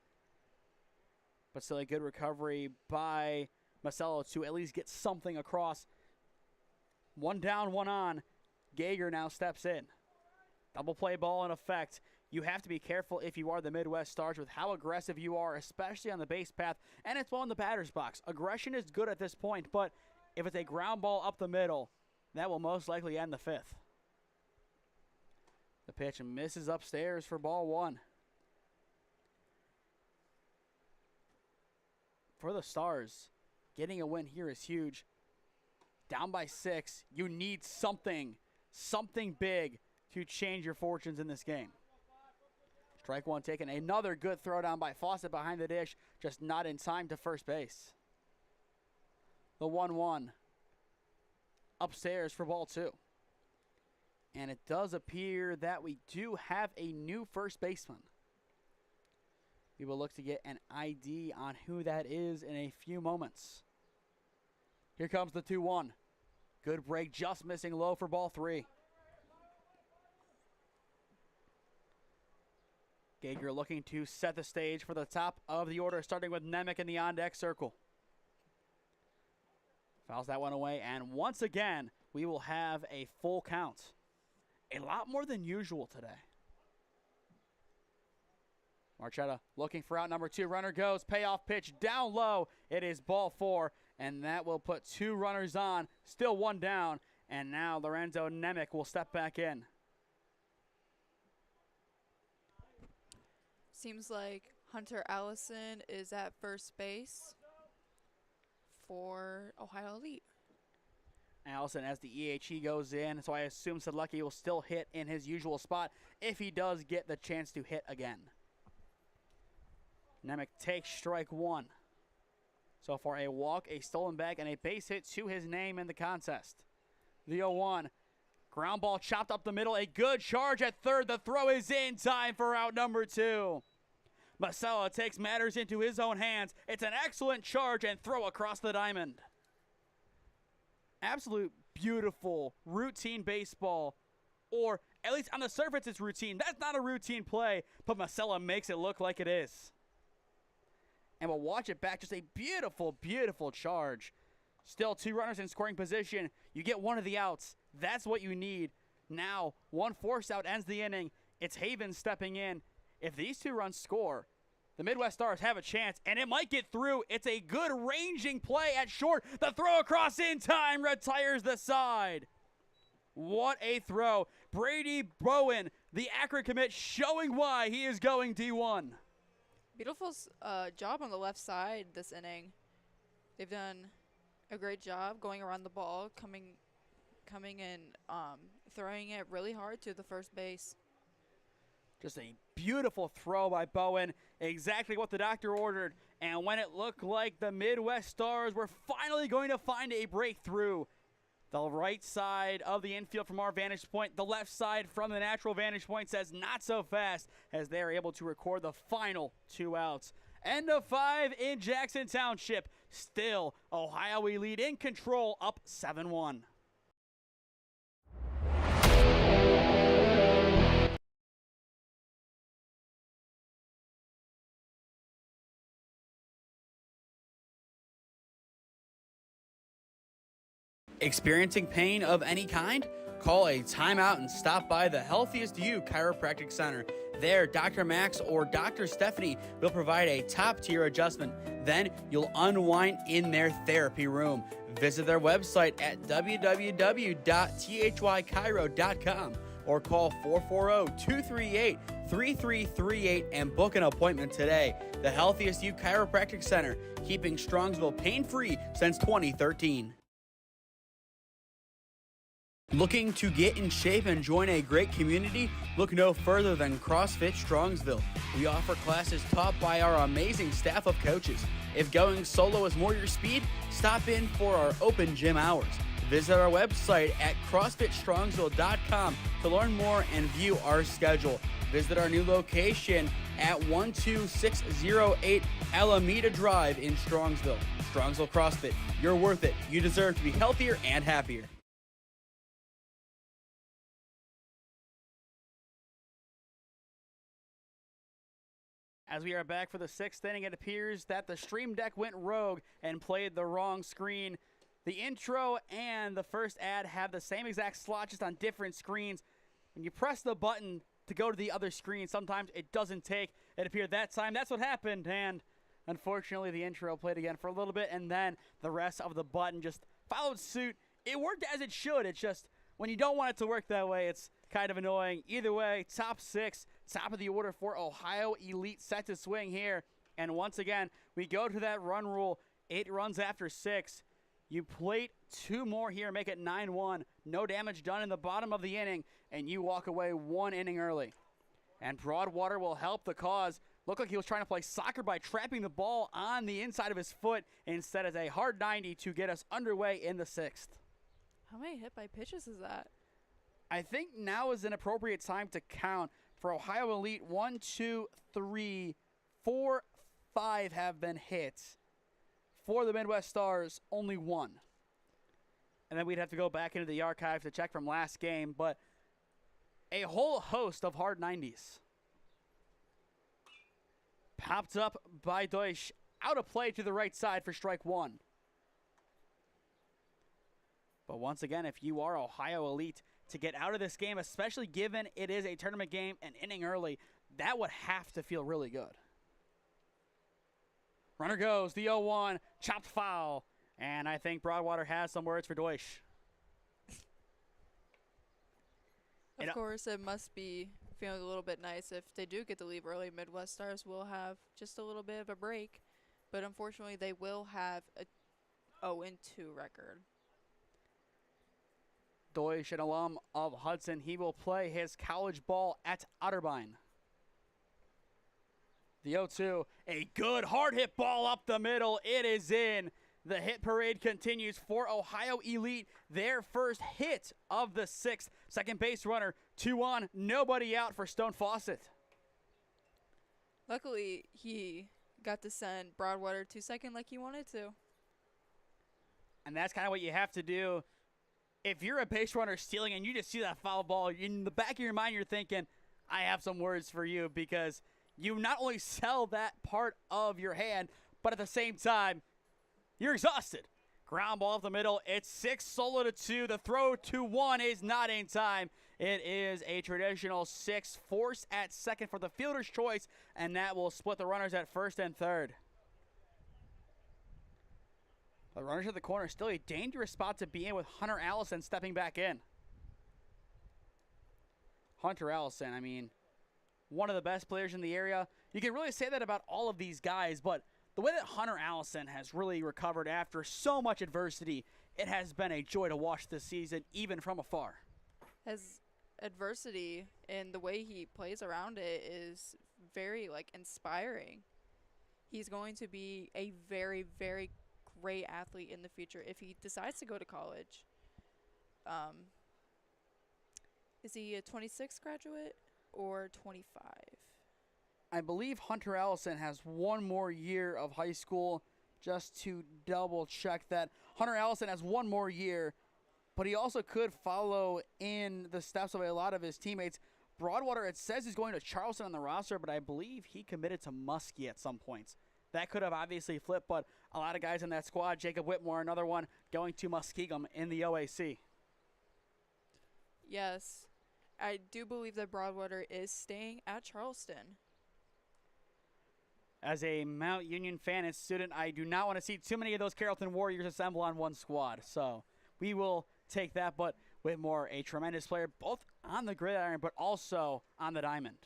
But still a good recovery by Marcelo to at least get something across. 1 down, 1 on. Gager now steps in. Double play ball in effect. You have to be careful if you are the Midwest Stars with how aggressive you are, especially on the base path, and it's well in the batter's box. Aggression is good at this point, but if it's a ground ball up the middle, that will most likely end the 5th. The pitch misses upstairs for ball 1. For the Stars, getting a win here is huge. Down by 6, you need something big to change your fortunes in this game. Strike 1 taken. Another good throw down by Fawcett behind the dish, just not in time to first base. The 1-1 upstairs for ball 2. And it does appear that we do have a new first baseman. We will look to get an ID on who that is in a few moments. Here comes the 2-1. Good break, just missing low for ball 3. Gager looking to set the stage for the top of the order, starting with Nemec in the on-deck circle. Fouls that one away, and once again, we will have a full count. A lot more than usual today. Marchetta looking for out number 2. Runner goes, payoff pitch down low. It is ball 4, and that will put 2 runners on, still 1 down, and now Lorenzo Nemec will step back in. Seems like Hunter Allison is at first base for Ohio Elite. Allison, as the EHE goes in, so I assume Sedlecki will still hit in his usual spot if he does get the chance to hit again. Nemec takes strike 1. So far, a walk, a stolen bag, and a base hit to his name in the contest. The 0-1. Ground ball chopped up the middle. A good charge at third. The throw is in time for out number 2. Marcelo takes matters into his own hands. It's an excellent charge and throw across the diamond. Absolute beautiful routine baseball, or at least on the surface it's routine. That's not a routine play, but Marcelo makes it look like it is. And we'll watch it back. Just a beautiful, beautiful charge. Still 2 runners in scoring position. You get one of the outs. That's what you need. Now, 1 force out ends the inning. It's Havens stepping in. If these 2 runs score, the Midwest Stars have a chance, and it might get through. It's a good ranging play at short. The throw across in time retires the side. What a throw. Brady Bowen, the Akron commit, showing why he is going D1. Beautiful job on the left side this inning. They've done a great job going around the ball, coming and throwing it really hard to the first base. Just a beautiful throw by Bowen, exactly what the doctor ordered. And when it looked like the Midwest Stars were finally going to find a breakthrough, the right side of the infield from our vantage point, the left side from the natural vantage point says not so fast, as they are able to record the final 2 outs. End of 5 in Jackson Township. Still, Ohio Elite in control, up 7-1. Experiencing pain of any kind? Call a timeout and stop by the Healthiest You Chiropractic Center. There, Dr. Max or Dr. Stephanie will provide a top-tier adjustment. Then you'll unwind in their therapy room. Visit their website at www.thychiro.com or call 440-238-3338 and book an appointment today. The Healthiest You Chiropractic Center, keeping Strongsville pain-free since 2013. Looking to get in shape and join a great community? Look no further than CrossFit Strongsville. We offer classes taught by our amazing staff of coaches. If going solo is more your speed, stop in for our open gym hours. Visit our website at CrossFitStrongsville.com to learn more and view our schedule. Visit our new location at 12608 Alameda Drive in Strongsville. Strongsville CrossFit, you're worth it. You deserve to be healthier and happier. As we are back for the 6th inning, it appears that the stream deck went rogue and played the wrong screen. The intro and the first ad have the same exact slot, just on different screens. When you press the button to go to the other screen, sometimes it doesn't take. It appeared that time. That's what happened, and unfortunately the intro played again for a little bit, and then the rest of the button just followed suit. It worked as it should. It's just when you don't want it to work that way, it's kind of annoying. Either way, top 6, top of the order for Ohio Elite set to swing here. And once again, we go to that run rule, 8 runs after 6. You plate 2 more here, make it 9-1. No damage done in the bottom of the inning, and you walk away 1 inning early. And Broadwater will help the cause. Looked like he was trying to play soccer by trapping the ball on the inside of his foot. Instead, as a hard 90 to get us underway in the 6th. How many hit by pitches is that? I think now is an appropriate time to count. For Ohio Elite, 1, 2, 3, 4, 5 have been hit. For the Midwest Stars, only 1. And then we'd have to go back into the archives to check from last game, but a whole host of hard 90s. Popped up by Deutsch, out of play to the right side for strike 1. But once again, if you are Ohio Elite, to get out of this game, especially given it is a tournament game, an inning early, that would have to feel really good. Runner goes, the 0-1, chopped foul, and I think Broadwater has some words for Deutsch. Of course, it must be feeling a little bit nice if they do get to leave early. Midwest Stars will have just a little bit of a break, but unfortunately they will have a 0-2 record. Deutsch, an alum of Hudson, he will play his college ball at Otterbein. The 0-2, a good hard hit ball up the middle. It is in. The hit parade continues for Ohio Elite. Their first hit of the 6th. Second base runner, 2 on, nobody out for Stone Fawcett. Luckily, he got to send Broadwater to second like he wanted to. And that's kind of what you have to do. If you're a base runner stealing and you just see that foul ball, in the back of your mind you're thinking, I have some words for you, because you not only sell that part of your hand, but at the same time, you're exhausted. Ground ball up the middle. It's 6 solo to 2. The throw to 1 is not in time. It is a traditional 6 force at second for the fielder's choice, and that will split the runners at first and third. The runners at the corner, still a dangerous spot to be in with Hunter Allison stepping back in. Hunter Allison, I mean, one of the best players in the area. You can really say that about all of these guys, but the way that Hunter Allison has really recovered after so much adversity, it has been a joy to watch this season, even from afar. As adversity and the way he plays around it is very, inspiring. He's going to be a very, very great athlete in the future if he decides to go to college. Is he a 26 graduate or 25? I believe Hunter Allison has one more year of high school. Just to double check that. Hunter Allison has one more year, but he also could follow in the steps of a lot of his teammates. Broadwater, it says he's going to Charleston on the roster, but I believe he committed to Muskie at some points. That could have obviously flipped, but a lot of guys in that squad. Jacob Whitmore, another one, going to Muskegum in the OAC. Yes, I do believe that Broadwater is staying at Charleston. As a Mount Union fan and student, I do not want to see too many of those Carrollton Warriors assemble on one squad. So we will take that. But Whitmore, a tremendous player, both on the gridiron but also on the diamond.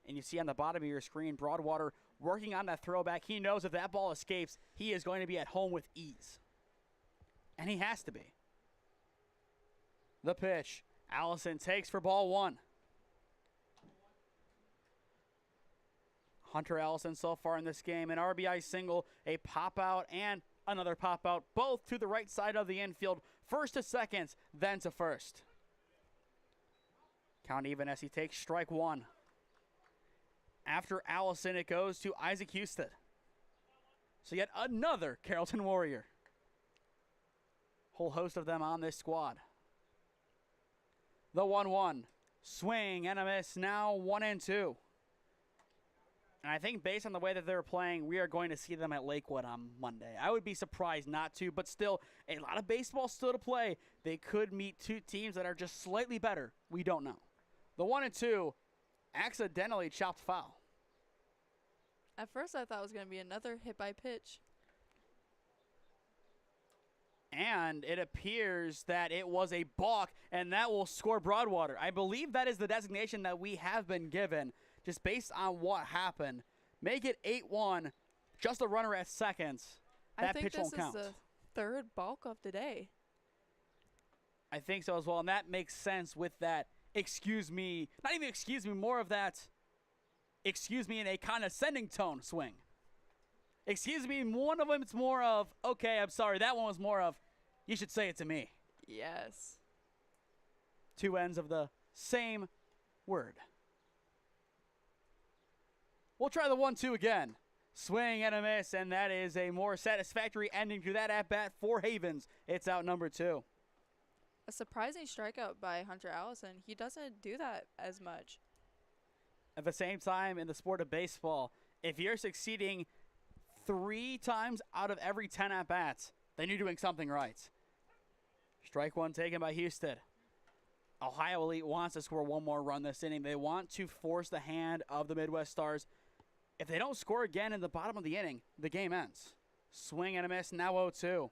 And you see on the bottom of your screen, Broadwater working on that throwback. He knows if that ball escapes, he is going to be at home with ease. And he has to be. The pitch. Allison takes for ball one. Hunter Allison so far in this game, an RBI single, a pop out, and another pop out, both to the right side of the infield, first to second, then to first. Count even as he takes strike one. After Allison, it goes to Isaac Houston. So yet another Carrollton Warrior. Whole host of them on this squad. The 1-1. Swing and a miss, now 1-2. And I think based on the way that they're playing, we are going to see them at Lakewood on Monday. I would be surprised not to, but still, a lot of baseball still to play. They could meet two teams that are just slightly better. We don't know. The 1-2, accidentally chopped foul. At first, I thought it was going to be another hit by pitch. And it appears that it was a balk, and that will score Broadwater. I believe that is the designation that we have been given. Just based on what happened. Make it 8-1. Just a runner at seconds. That pitch won't count. I think this is the third balk of the day. I think so as well. And that makes sense with that, excuse me, not even excuse me, more of that, excuse me in a condescending tone swing. Excuse me, one of them it's more of, okay, I'm sorry. That one was more of, you should say it to me. Yes. Two ends of the same word. We'll try the 1-2 again. Swing and a miss, and that is a more satisfactory ending to that at-bat for Havens. It's out number 2. A surprising strikeout by Hunter Allison. He doesn't do that as much. At the same time, in the sport of baseball, if you're succeeding 3 times out of every 10 at-bats, then you're doing something right. Strike one taken by Houston. Ohio Elite wants to score one more run this inning. They want to force the hand of the Midwest Stars. If they don't score again in the bottom of the inning, the game ends. Swing and a miss, now 0-2.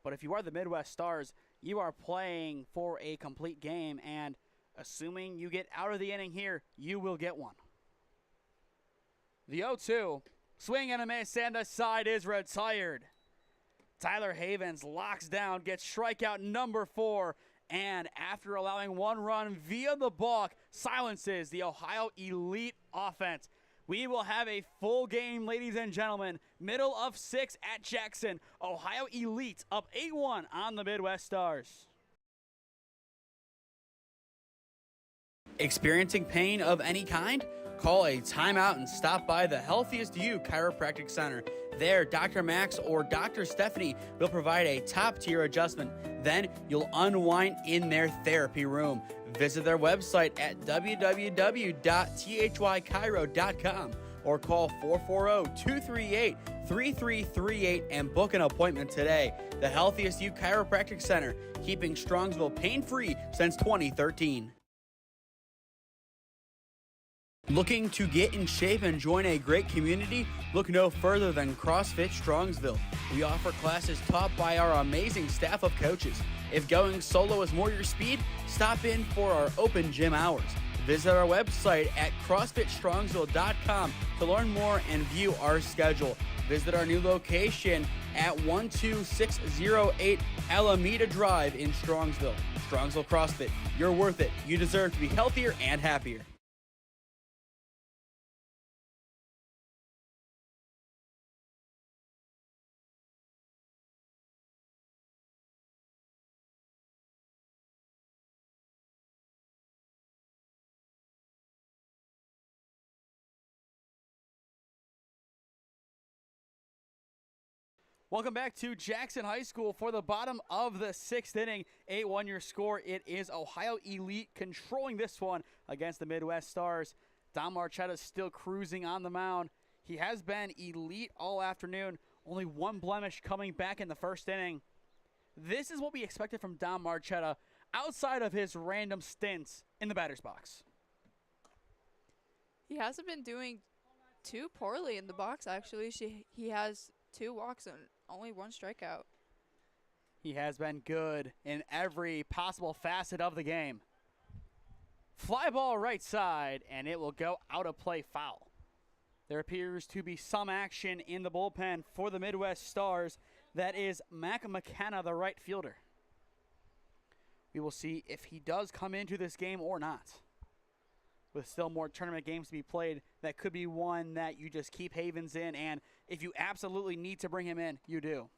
But if you are the Midwest Stars, you are playing for a complete game, and assuming you get out of the inning here, you will get one. The 0-2, swing and a miss, and the side is retired. Tyler Havens locks down, gets strikeout number 4, and after allowing one run via the balk, silences the Ohio Elite offense. We will have a full game, ladies and gentlemen. Middle of 6 at Jackson. Ohio Elite up 8-1 on the Midwest Stars. Experiencing pain of any kind? Call a timeout and stop by the Healthiest You Chiropractic Center. There, Dr. Max or Dr. Stephanie will provide a top-tier adjustment. Then you'll unwind in their therapy room. Visit their website at www.thychiro.com or call 440-238-3338 and book an appointment today. The Healthiest You Chiropractic Center, keeping Strongsville pain-free since 2013. Looking to get in shape and join a great community? Look no further than CrossFit Strongsville. We offer classes taught by our amazing staff of coaches. If going solo is more your speed, stop in for our open gym hours. Visit our website at CrossFitStrongsville.com to learn more and view our schedule. Visit our new location at 12608 Alameda Drive in Strongsville. Strongsville CrossFit. You're worth it. You deserve to be healthier and happier. Welcome back to Jackson High School for the bottom of the 6th inning. 8-1 your score. It is Ohio Elite controlling this one against the Midwest Stars. Don Marchetta still cruising on the mound. He has been elite all afternoon. Only one blemish coming back in the first inning. This is what we expected from Don Marchetta outside of his random stints in the batter's box. He hasn't been doing too poorly in the box, actually. He has 2 walks and only 1 strikeout. He has been good in every possible facet of the game. Fly ball right side, and it will go out of play foul. There appears to be some action in the bullpen for the Midwest Stars. That is Mac McKenna, the right fielder. We will see if he does come into this game or not. With still more tournament games to be played, that could be one that you just keep Havens in, and if you absolutely need to bring him in, you do.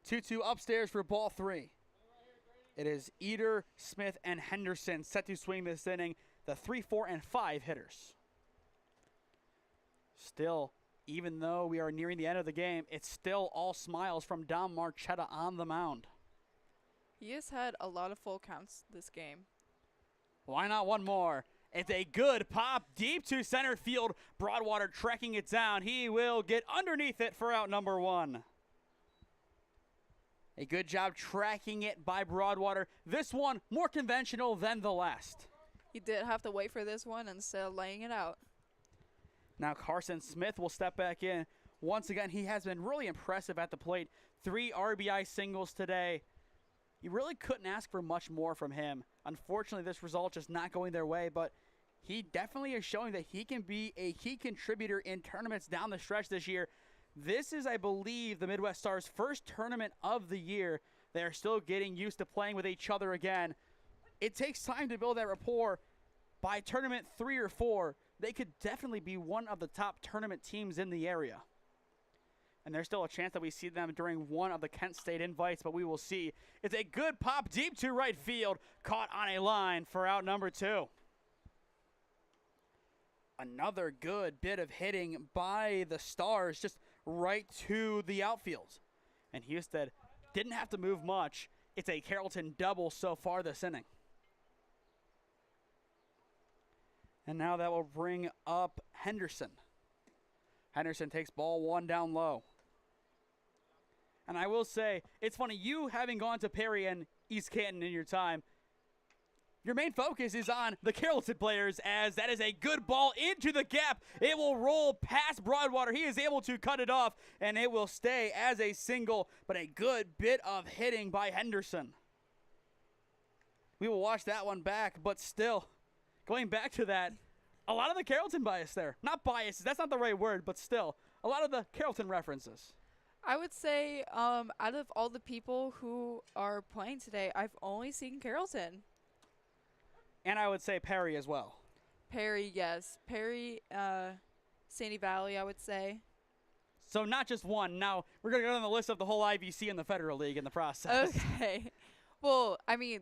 2-2 upstairs for ball 3. It is Eder, Smith, and Henderson set to swing this inning, the 3, 4, and 5 hitters. Still, even though we are nearing the end of the game, it's still all smiles from Don Marchetta on the mound. He has had a lot of full counts this game. Why not one more? It's a good pop deep to center field. Broadwater tracking it down. He will get underneath it for out number 1. A good job tracking it by Broadwater. This one more conventional than the last. He did have to wait for this one instead of laying it out. Now Carson Smith will step back in. Once again, he has been really impressive at the plate. 3 RBI singles today. You really couldn't ask for much more from him. Unfortunately, this result just not going their way, but he definitely is showing that he can be a key contributor in tournaments down the stretch this year. This is, I believe, the Midwest Stars' first tournament of the year. They are still getting used to playing with each other again. It takes time to build that rapport. By tournament 3 or 4, they could definitely be one of the top tournament teams in the area. And there's still a chance that we see them during one of the Kent State invites, but we will see. It's a good pop deep to right field, caught on a line for out number 2. Another good bit of hitting by the Stars, just right to the outfield. And Houston didn't have to move much. It's a Carrollton double so far this inning. And now that will bring up Henderson. Henderson takes ball 1 down low. And I will say, it's funny, you having gone to Perry and East Canton in your time, your main focus is on the Carrollton players, as that is a good ball into the gap. It will roll past Broadwater. He is able to cut it off, and it will stay as a single, but a good bit of hitting by Henderson. We will watch that one back, but still, going back to that, a lot of the Carrollton bias there. Not bias, that's not the right word, but still, a lot of the Carrollton references. I would say out of all the people who are playing today, I've only seen Carrollton. And I would say Perry as well. Perry, yes. Perry, Sandy Valley, I would say. So not just one. Now, we're going to go on the list of the whole IVC and the Federal League in the process. Okay. Well, I mean,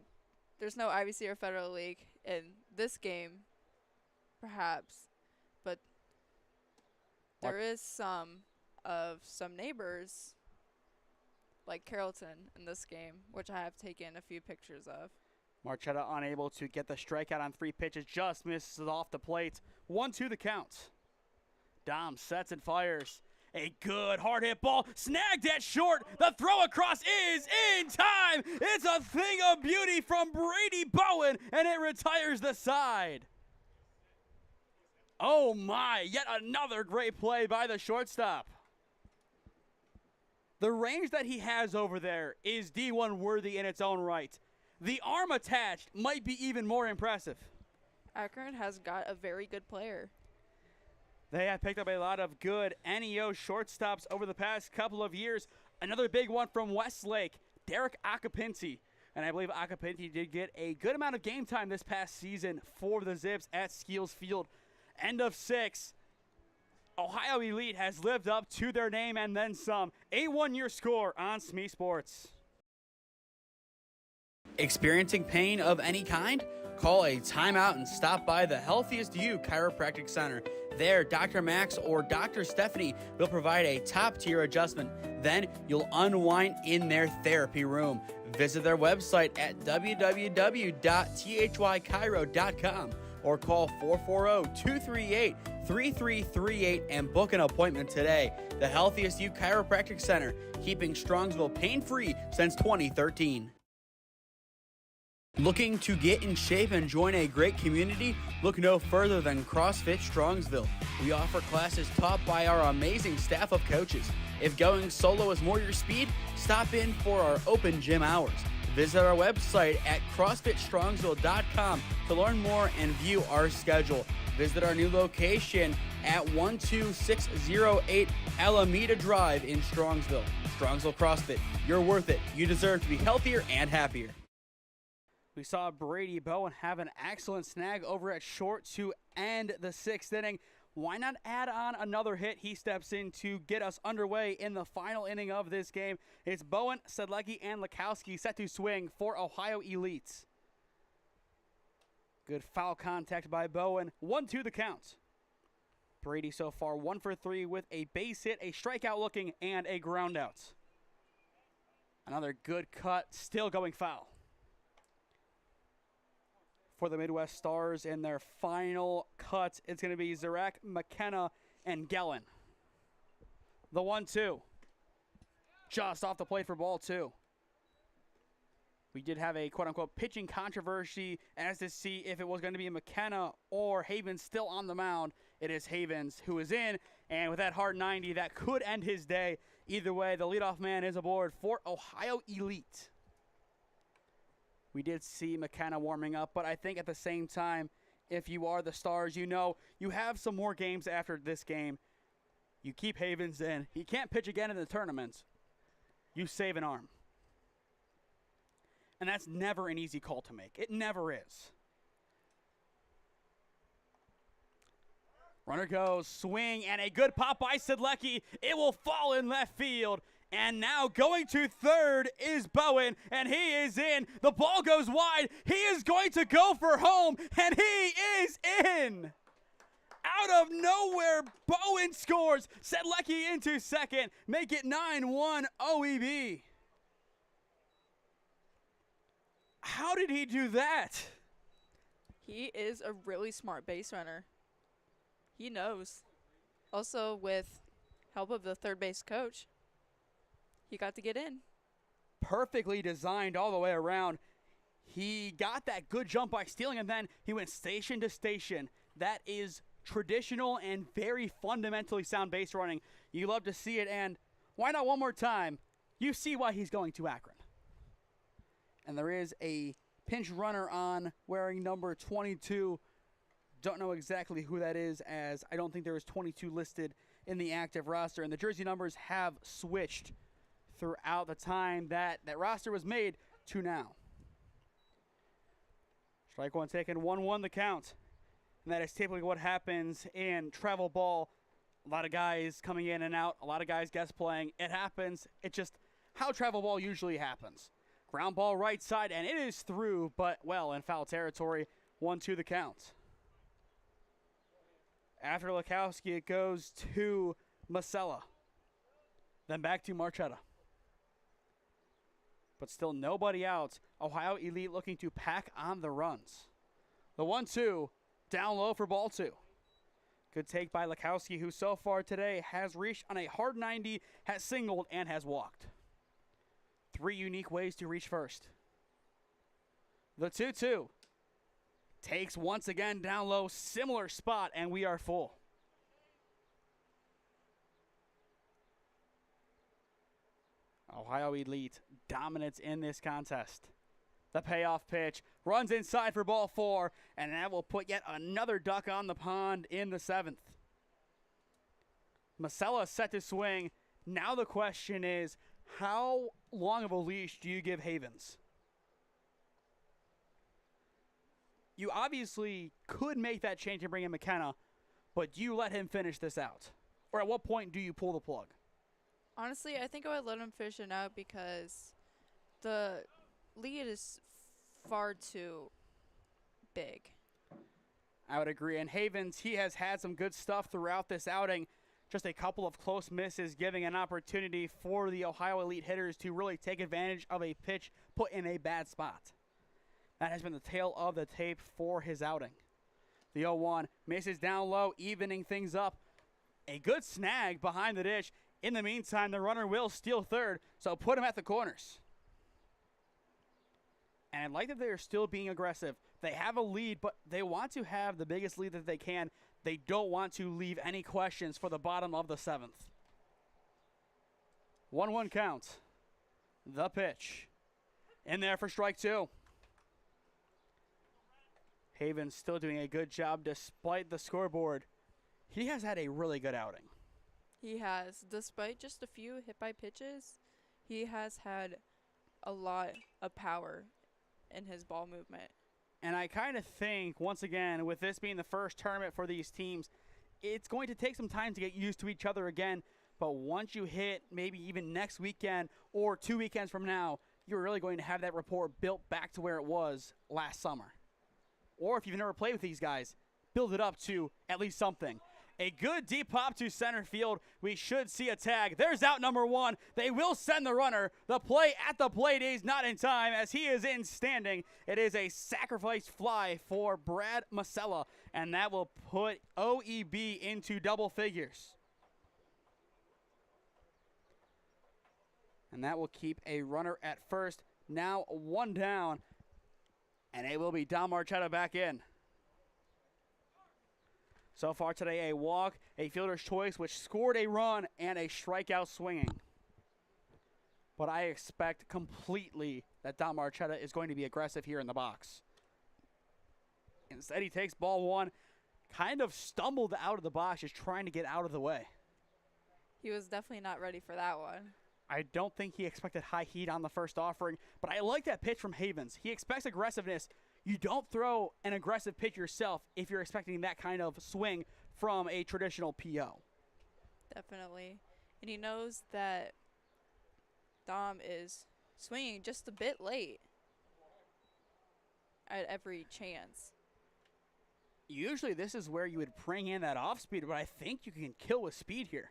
there's no IVC or Federal League in this game, perhaps. But there is some neighbors, like Carrollton, in this game, which I have taken a few pictures of. Marchetta unable to get the strikeout on 3 pitches, just misses it off the plate. 1-2 the count. Dom sets and fires. A good hard hit ball, snagged at short. The throw across is in time. It's a thing of beauty from Brady Bowen, and it retires the side. Oh my, yet another great play by the shortstop. The range that he has over there is D1 worthy in its own right. The arm attached might be even more impressive. Akron has got a very good player. They have picked up a lot of good NEO shortstops over the past couple of years. Another big one from Westlake, Derek Acapinti, And I believe Acapinti did get a good amount of game time this past season for the Zips at Skeels Field. End of 6. Ohio Elite has lived up to their name and then some. 8-1 your score on SmeeSports. Experiencing pain of any kind? Call a timeout and stop by the Healthiest You Chiropractic Center. There, Dr. Max or Dr. Stephanie will provide a top-tier adjustment. Then you'll unwind in their therapy room. Visit their website at www.thychiro.com or call 440-238-3338 and book an appointment today. The Healthiest You Chiropractic Center, keeping Strongsville pain-free since 2013. Looking to get in shape and join a great community? Look no further than CrossFit Strongsville. We offer classes taught by our amazing staff of coaches. If going solo is more your speed, stop in for our open gym hours. Visit our website at CrossFitStrongsville.com to learn more and view our schedule. Visit our new location at 12608 Alameda Drive in Strongsville. Strongsville CrossFit, you're worth it. You deserve to be healthier and happier. We saw Brady Bowen have an excellent snag over at short to end the 6th inning. Why not add on another hit? He steps in to get us underway in the final inning of this game. It's Bowen, Sedlecki, and Lukowski set to swing for Ohio Elites. Good foul contact by Bowen. 1-2 the count. Brady so far 1 for 3 with a base hit, a strikeout looking, and a ground out. Another good cut, still going foul. For the Midwest Stars in their final cut, it's going to be Zarek, McKenna, and Gellin. The 1-2. Just off the plate for ball 2. We did have a quote-unquote pitching controversy as to see if it was going to be McKenna or Havens still on the mound. It is Havens who is in, and with that hard 90, that could end his day. Either way, the leadoff man is aboard for Ohio Elite. We did see McKenna warming up, but I think at the same time, if you are the Stars, you know you have some more games after this game. You keep Havens in. He can't pitch again in the tournament. You save an arm. And that's never an easy call to make. It never is. Runner goes, swing, and a good pop by Sedlecki. It will fall in left field. And now going to third is Bowen, and he is in. The ball goes wide. He is going to go for home, and he is in. Out of nowhere, Bowen scores. Sedlecki into second. Make it 9-1 OEB. How did he do that? He is a really smart base runner. He knows. Also, with help of the third base coach, he got to get in. Perfectly designed all the way around. He got that good jump by stealing, and then he went station to station. That is traditional and very fundamentally sound base running. You love to see it, and why not one more time? You see why he's going to Akron. And there is a pinch runner on wearing number 22. Don't know exactly who that is, as I don't think there is 22 listed in the active roster. And the jersey numbers have switched throughout the time that roster was made to now. Strike one taken, 1-1 the count. And that is typically what happens in travel ball. A lot of guys coming in and out, a lot of guys guest playing. It happens. It's just how travel ball usually happens. Ground ball right side, and it is through, but well in foul territory. 1-2 the count. After Lukowski, it goes to Masella. Then back to Marchetta. But still nobody out. Ohio Elite looking to pack on the runs. The 1-2, down low for ball 2. Good take by Lukowski, who so far today has reached on a hard 90, has singled, and has walked. 3 unique ways to reach first. The 2-2 takes once again down low, similar spot, and we are full. Ohio Elite dominance in this contest. The payoff pitch runs inside for ball 4, and that will put yet another duck on the pond in the 7th. Masella set to swing. Now the question is, how long of a leash do you give Havens? you obviously could make that change and bring in McKenna, but do you let him finish this out? Or at what point do you pull the plug? Honestly, I think I would let him finish it out because the lead is far too big. I would agree. And Havens, he has had some good stuff throughout this outing. Just a couple of close misses, giving an opportunity for the Ohio Elite hitters to really take advantage of a pitch put in a bad spot. That has been the tail of the tape for his outing. The 0-1 misses down low, evening things up. A good snag behind the dish. In the meantime, the runner will steal third, so put him at the corners. And I like that they're still being aggressive. They have a lead, but they want to have the biggest lead that they can. They don't want to leave any questions for the bottom of the 7th. 1-1 count. The pitch. In there for strike 2. Havens still doing a good job despite the scoreboard. He has had a really good outing. He has. Despite just a few hit by pitches, he has had a lot of power in his ball movement. And I kind of think, once again, with this being the first tournament for these teams, it's going to take some time to get used to each other again. But once you hit maybe even next weekend or 2 weekends from now, you're really going to have that rapport built back to where it was last summer. Or if you've never played with these guys, build it up to at least something. A good deep pop to center field. We should see a tag. There's out number 1. They will send the runner. The play at the plate is not in time as he is in standing. It is a sacrifice fly for Brad Masella, and that will put OEB into double figures. And that will keep a runner at first. Now 1 down, and it will be Don Marchetta back in. So far today, a walk, a fielder's choice, which scored a run, and a strikeout swinging. But I expect completely that Don Marchetta is going to be aggressive here in the box. Instead, he takes ball 1, kind of stumbled out of the box, just trying to get out of the way. He was definitely not ready for that one. I don't think he expected high heat on the first offering, but I like that pitch from Havens. He expects aggressiveness. You don't throw an aggressive pitch yourself if you're expecting that kind of swing from a traditional PO. Definitely. And he knows that Dom is swinging just a bit late at every chance. Usually this is where you would bring in that off speed, but I think you can kill with speed here.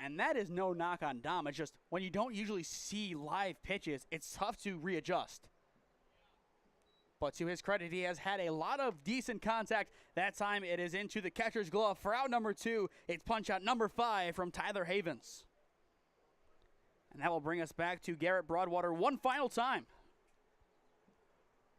And that is no knock on Dom. It's just when you don't usually see live pitches, it's tough to readjust. But to his credit, he has had a lot of decent contact. That time it is into the catcher's glove for out number 2. It's punch out number 5 from Tyler Havens. And that will bring us back to Garrett Broadwater one final time.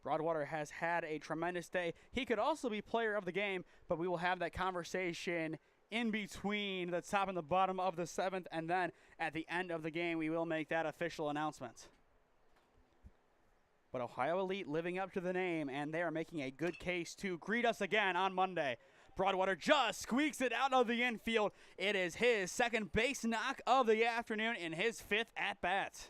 Broadwater has had a tremendous day. He could also be player of the game, but we will have that conversation in between the top and the bottom of the 7th, and then at the end of the game, we will make that official announcement. But Ohio Elite living up to the name, and they are making a good case to greet us again on Monday. Broadwater just squeaks it out of the infield. It is his second base knock of the afternoon in his 5th at-bat.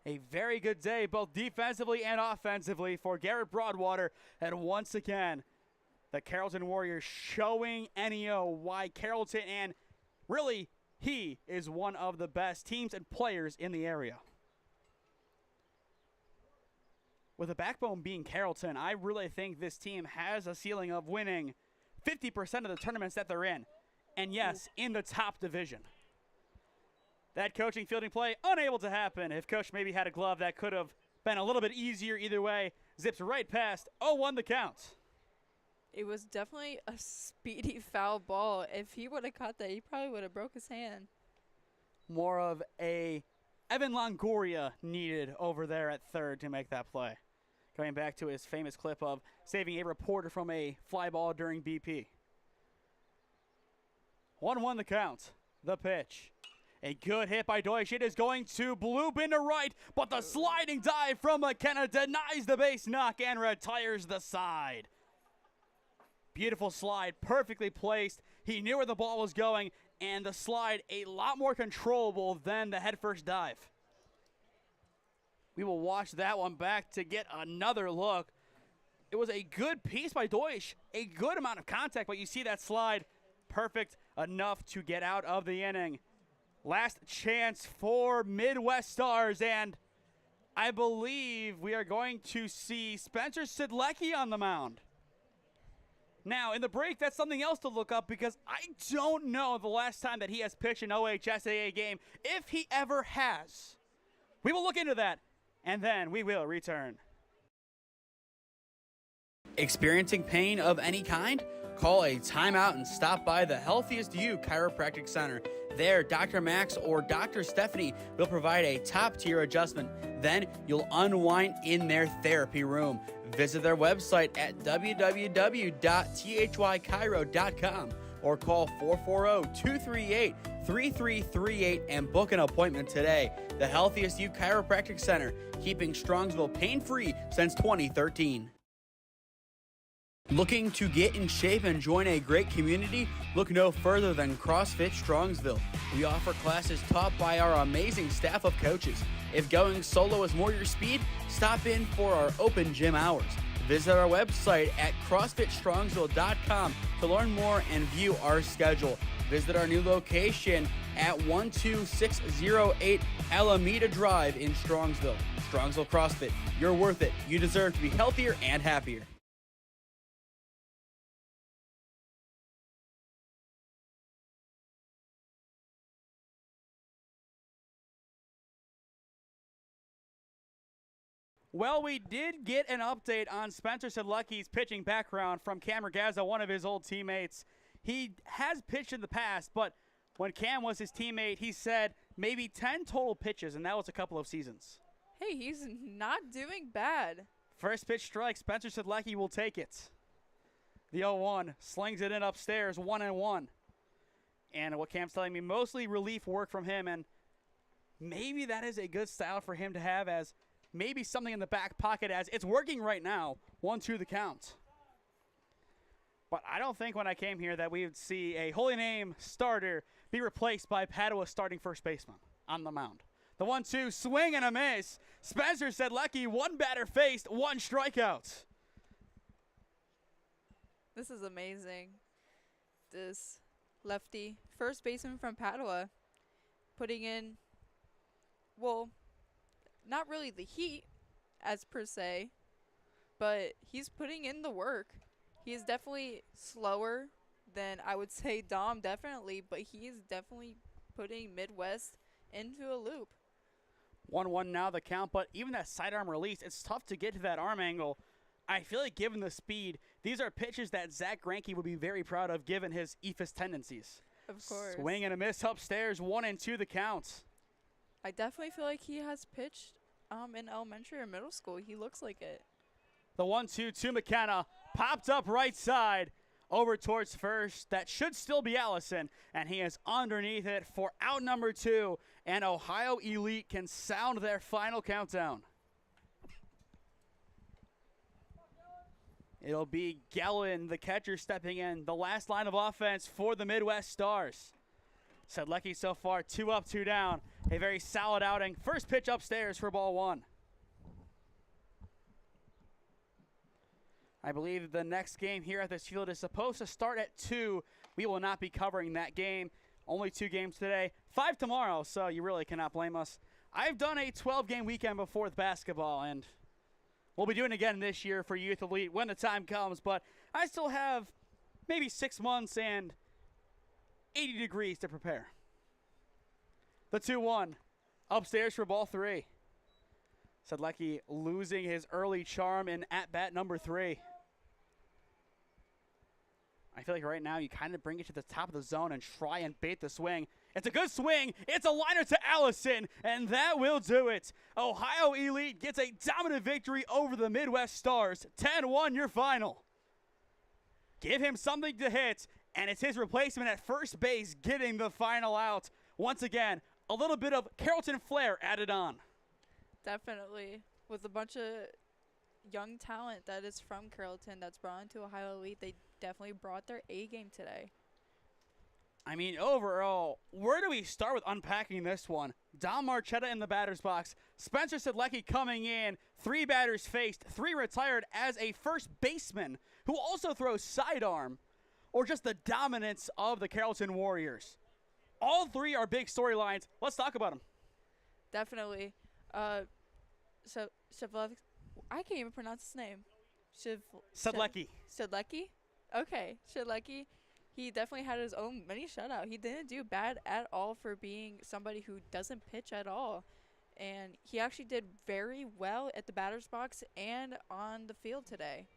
A very good day, both defensively and offensively for Garrett Broadwater, and once again, the Carrollton Warriors showing NEO why Carrollton, and really, he is one of the best teams and players in the area. With the backbone being Carrollton, I really think this team has a ceiling of winning 50% of the tournaments that they're in. And yes, in the top division. That coaching fielding play, unable to happen. If Coach maybe had a glove, that could have been a little bit easier either way. Zips right past, 0-1 the count. It was definitely a speedy foul ball. If he would have caught that, he probably would have broke his hand. More of a Evan Longoria needed over there at third to make that play. Going back to his famous clip of saving a reporter from a fly ball during BP. 1-1 the count. The pitch. A good hit by Deutsch. It is going to blue bin to right, but the sliding dive from McKenna denies the base knock and retires the side. Beautiful slide, perfectly placed. He knew where the ball was going, and the slide a lot more controllable than the headfirst dive. We will watch that one back to get another look. It was a good piece by Deutsch, a good amount of contact, but you see that slide, perfect enough to get out of the inning. Last chance for Midwest Stars, and I believe we are going to see Spencer Sidlecki on the mound. Now, in the break, that's something else to look up because I don't know the last time that he has pitched an OHSAA game, if he ever has. We will look into that, and then we will return. Experiencing pain of any kind? Call a timeout and stop by the Healthiest You Chiropractic Center. There, Dr. Max or Dr. Stephanie will provide a top-tier adjustment. Then you'll unwind in their therapy room. Visit their website at www.thychiro.com or call 440-238-3338 and book an appointment today. The Healthiest You Chiropractic Center, keeping Strongsville pain-free since 2013. Looking to get in shape and join a great community? Look no further than CrossFit Strongsville. We offer classes taught by our amazing staff of coaches. If going solo is more your speed, stop in for our open gym hours. Visit our website at CrossFitStrongsville.com to learn more and view our schedule. Visit our new location at 12608 Alameda Drive in Strongsville. Strongsville CrossFit, you're worth it. You deserve to be healthier and happier. Well, we did get an update on Spencer Sidlecki's pitching background from Cam Ragazza, one of his old teammates. He has pitched in the past, but when Cam was his teammate, he said maybe 10 total pitches, and that was a couple of seasons. Hey, he's not doing bad. First pitch strike, Spencer Sidlecki will take it. The 0-1 slings it in upstairs, 1-1. And what Cam's telling me, mostly relief work from him, and maybe that is a good style for him to have as maybe something in the back pocket as it's working right now. 1-2 the count. But I don't think when I came here that we would see a Holy Name starter be replaced by Padua starting first baseman on the mound. The 1-2 swing and a miss. Spencer Sidlecki, one batter faced, one strikeout. This is amazing. This lefty first baseman from Padua putting in, well, not really the heat as per se, but he's putting in the work. He is definitely slower than I would say Dom, definitely, but he is definitely putting Midwest into a loop. 1-1 now the count, but even that sidearm release, it's tough to get to that arm angle. I feel like given the speed, these are pitches that Zach Granke would be very proud of given his eephus tendencies. Of course. Swing and a miss upstairs, 1-2 the count. I definitely feel like he has pitched in elementary or middle school. He looks like it. The 1-2 to McKenna, popped up right side, over towards first. That should still be Allison, and he is underneath it for out number 2, and Ohio Elite can sound their final countdown. It'll be Gellin, the catcher, stepping in. The last line of offense for the Midwest Stars. Sidlecki so far 2 up, 2 down. A very solid outing. First pitch upstairs for ball 1. I believe the next game here at this field is supposed to start at 2. We will not be covering that game. Only 2 games today, 5 tomorrow, so you really cannot blame us. I've done a 12-game weekend before with basketball, and we'll be doing it again this year for Youth Elite when the time comes, but I still have maybe 6 months and 80 degrees to prepare. The 2-1 upstairs for ball 3. Sidlecki losing his early charm in at-bat number 3. I feel like right now you kind of bring it to the top of the zone and try and bait the swing. It's a good swing. It's a liner to Allison, and that will do it. Ohio Elite gets a dominant victory over the Midwest Stars. 10-1 your final. Give him something to hit, and it's his replacement at first base getting the final out. Once again, a little bit of Carrollton flair added on. Definitely. With a bunch of young talent that is from Carrollton that's brought into Ohio Elite, they definitely brought their A game today. I mean, overall, where do we start with unpacking this one? Dom Marchetta in the batter's box. Spencer Sedlecki coming in. 3 batters faced, 3 retired as a first baseman who also throws sidearm, or just the dominance of the Carrollton Warriors. All 3 are big storylines. Let's talk about them. Definitely. So I can't even pronounce his name. Sedlecki. Sedlecki? Okay, Sedlecki. He definitely had his own mini shutout. He didn't do bad at all for being somebody who doesn't pitch at all. And he actually did very well at the batter's box and on the field today.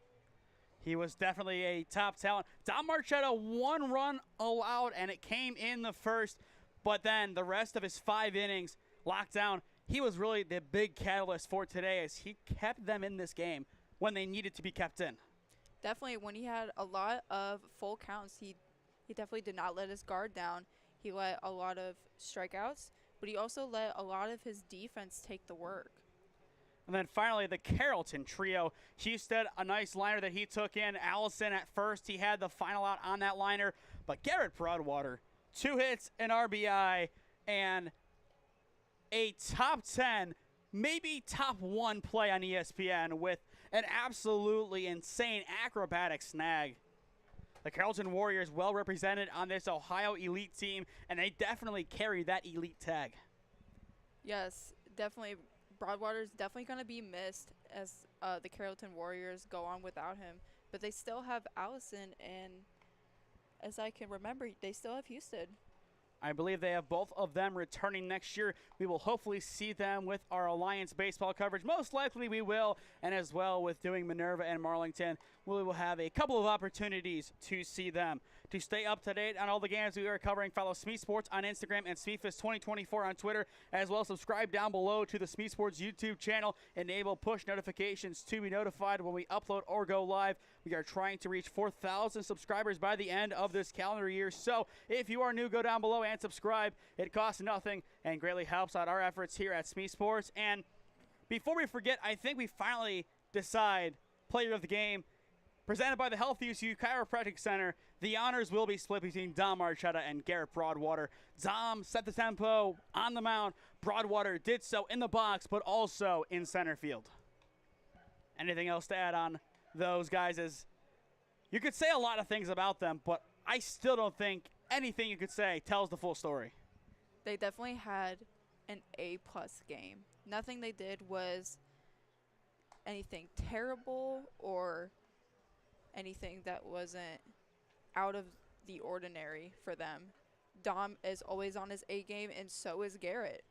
He was definitely a top talent. Dom Marchetta, 1 run allowed, and it came in the first. But then the rest of his 5 innings locked down. He was really the big catalyst for today as he kept them in this game when they needed to be kept in. Definitely, when he had a lot of full counts, he definitely did not let his guard down. He let a lot of strikeouts, but he also let a lot of his defense take the work. And then finally, the Carrollton trio. Husted, a nice liner that he took in. Allison at first, he had the final out on that liner. But Garrett Broadwater, 2 hits, an RBI, and a top 10, maybe top 1 play on ESPN with an absolutely insane acrobatic snag. The Carrollton Warriors well represented on this Ohio Elite team, and they definitely carry that elite tag. Yes, definitely. Broadwater's definitely going to be missed as the Carrollton Warriors go on without him. But they still have Allison, and as I can remember, they still have Husted. I believe they have both of them returning next year. We will hopefully see them with our Alliance baseball coverage. Most likely we will, and as well with doing Minerva and Marlington, we will have a couple of opportunities to see them. To stay up to date on all the games we are covering, follow SmeeSports on Instagram and SmeeFist2024 on Twitter. As well, subscribe down below to the SmeeSports YouTube channel. Enable push notifications to be notified when we upload or go live. We are trying to reach 4,000 subscribers by the end of this calendar year. So if you are new, go down below and subscribe. It costs nothing and greatly helps out our efforts here at SmeeSports. And before we forget, I think we finally decide player of the game. Presented by the Health UCU Chiropractic Center, the honors will be split between Dom Marchetta and Garrett Broadwater. Dom set the tempo on the mound. Broadwater did so in the box, but also in center field. Anything else to add on those guys? As you could say a lot of things about them, but I still don't think anything you could say tells the full story. They definitely had an A+ game. Nothing they did was anything terrible or anything that wasn't out of the ordinary for them. Dom is always on his A game, and so is Garrett.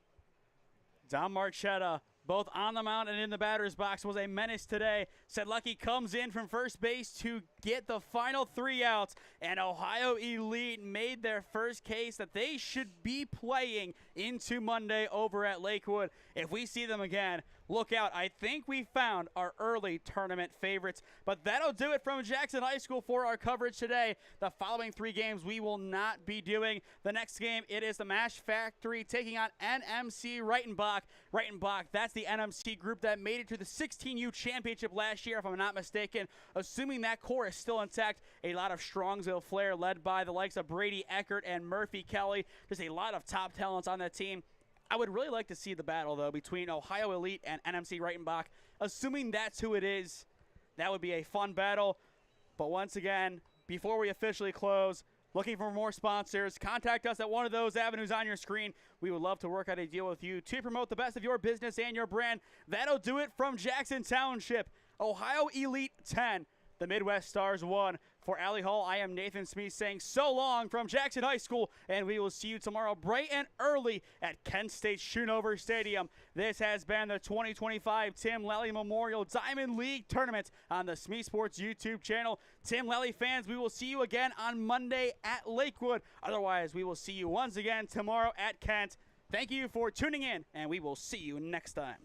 Dom Marchetta, both on the mound and in the batter's box, was a menace today. Sedlecki comes in from first base to get the final 3 outs, and Ohio Elite made their first case that they should be playing into Monday over at Lakewood. If we see them again, look out. I think we found our early tournament favorites. But that'll do it from Jackson High School for our coverage today. The following 3 games we will not be doing. The next game, it is the Mashfactory taking on NMC Reitenbach. Reitenbach, that's the NMC group that made it to the 16U championship last year, if I'm not mistaken. Assuming that core is still intact, a lot of Strongsville flair led by the likes of Brady Eckert and Murphy Kelly. There's a lot of top talents on that team. I would really like to see the battle, though, between Ohio Elite and NMC Reitenbach. Assuming that's who it is, that would be a fun battle. But once again, before we officially close, looking for more sponsors, contact us at one of those avenues on your screen. We would love to work out a deal with you to promote the best of your business and your brand. That'll do it from Jackson Township. Ohio Elite 10, the Midwest Stars 1. For Allie Hall, I am Nathan Smee saying so long from Jackson High School, and we will see you tomorrow bright and early at Kent State Schoonover Stadium. This has been the 2025 Tim Lally Memorial Diamond League Tournament on the SmeeSports YouTube channel. Tim Lally fans, we will see you again on Monday at Lakewood. Otherwise, we will see you once again tomorrow at Kent. Thank you for tuning in, and we will see you next time.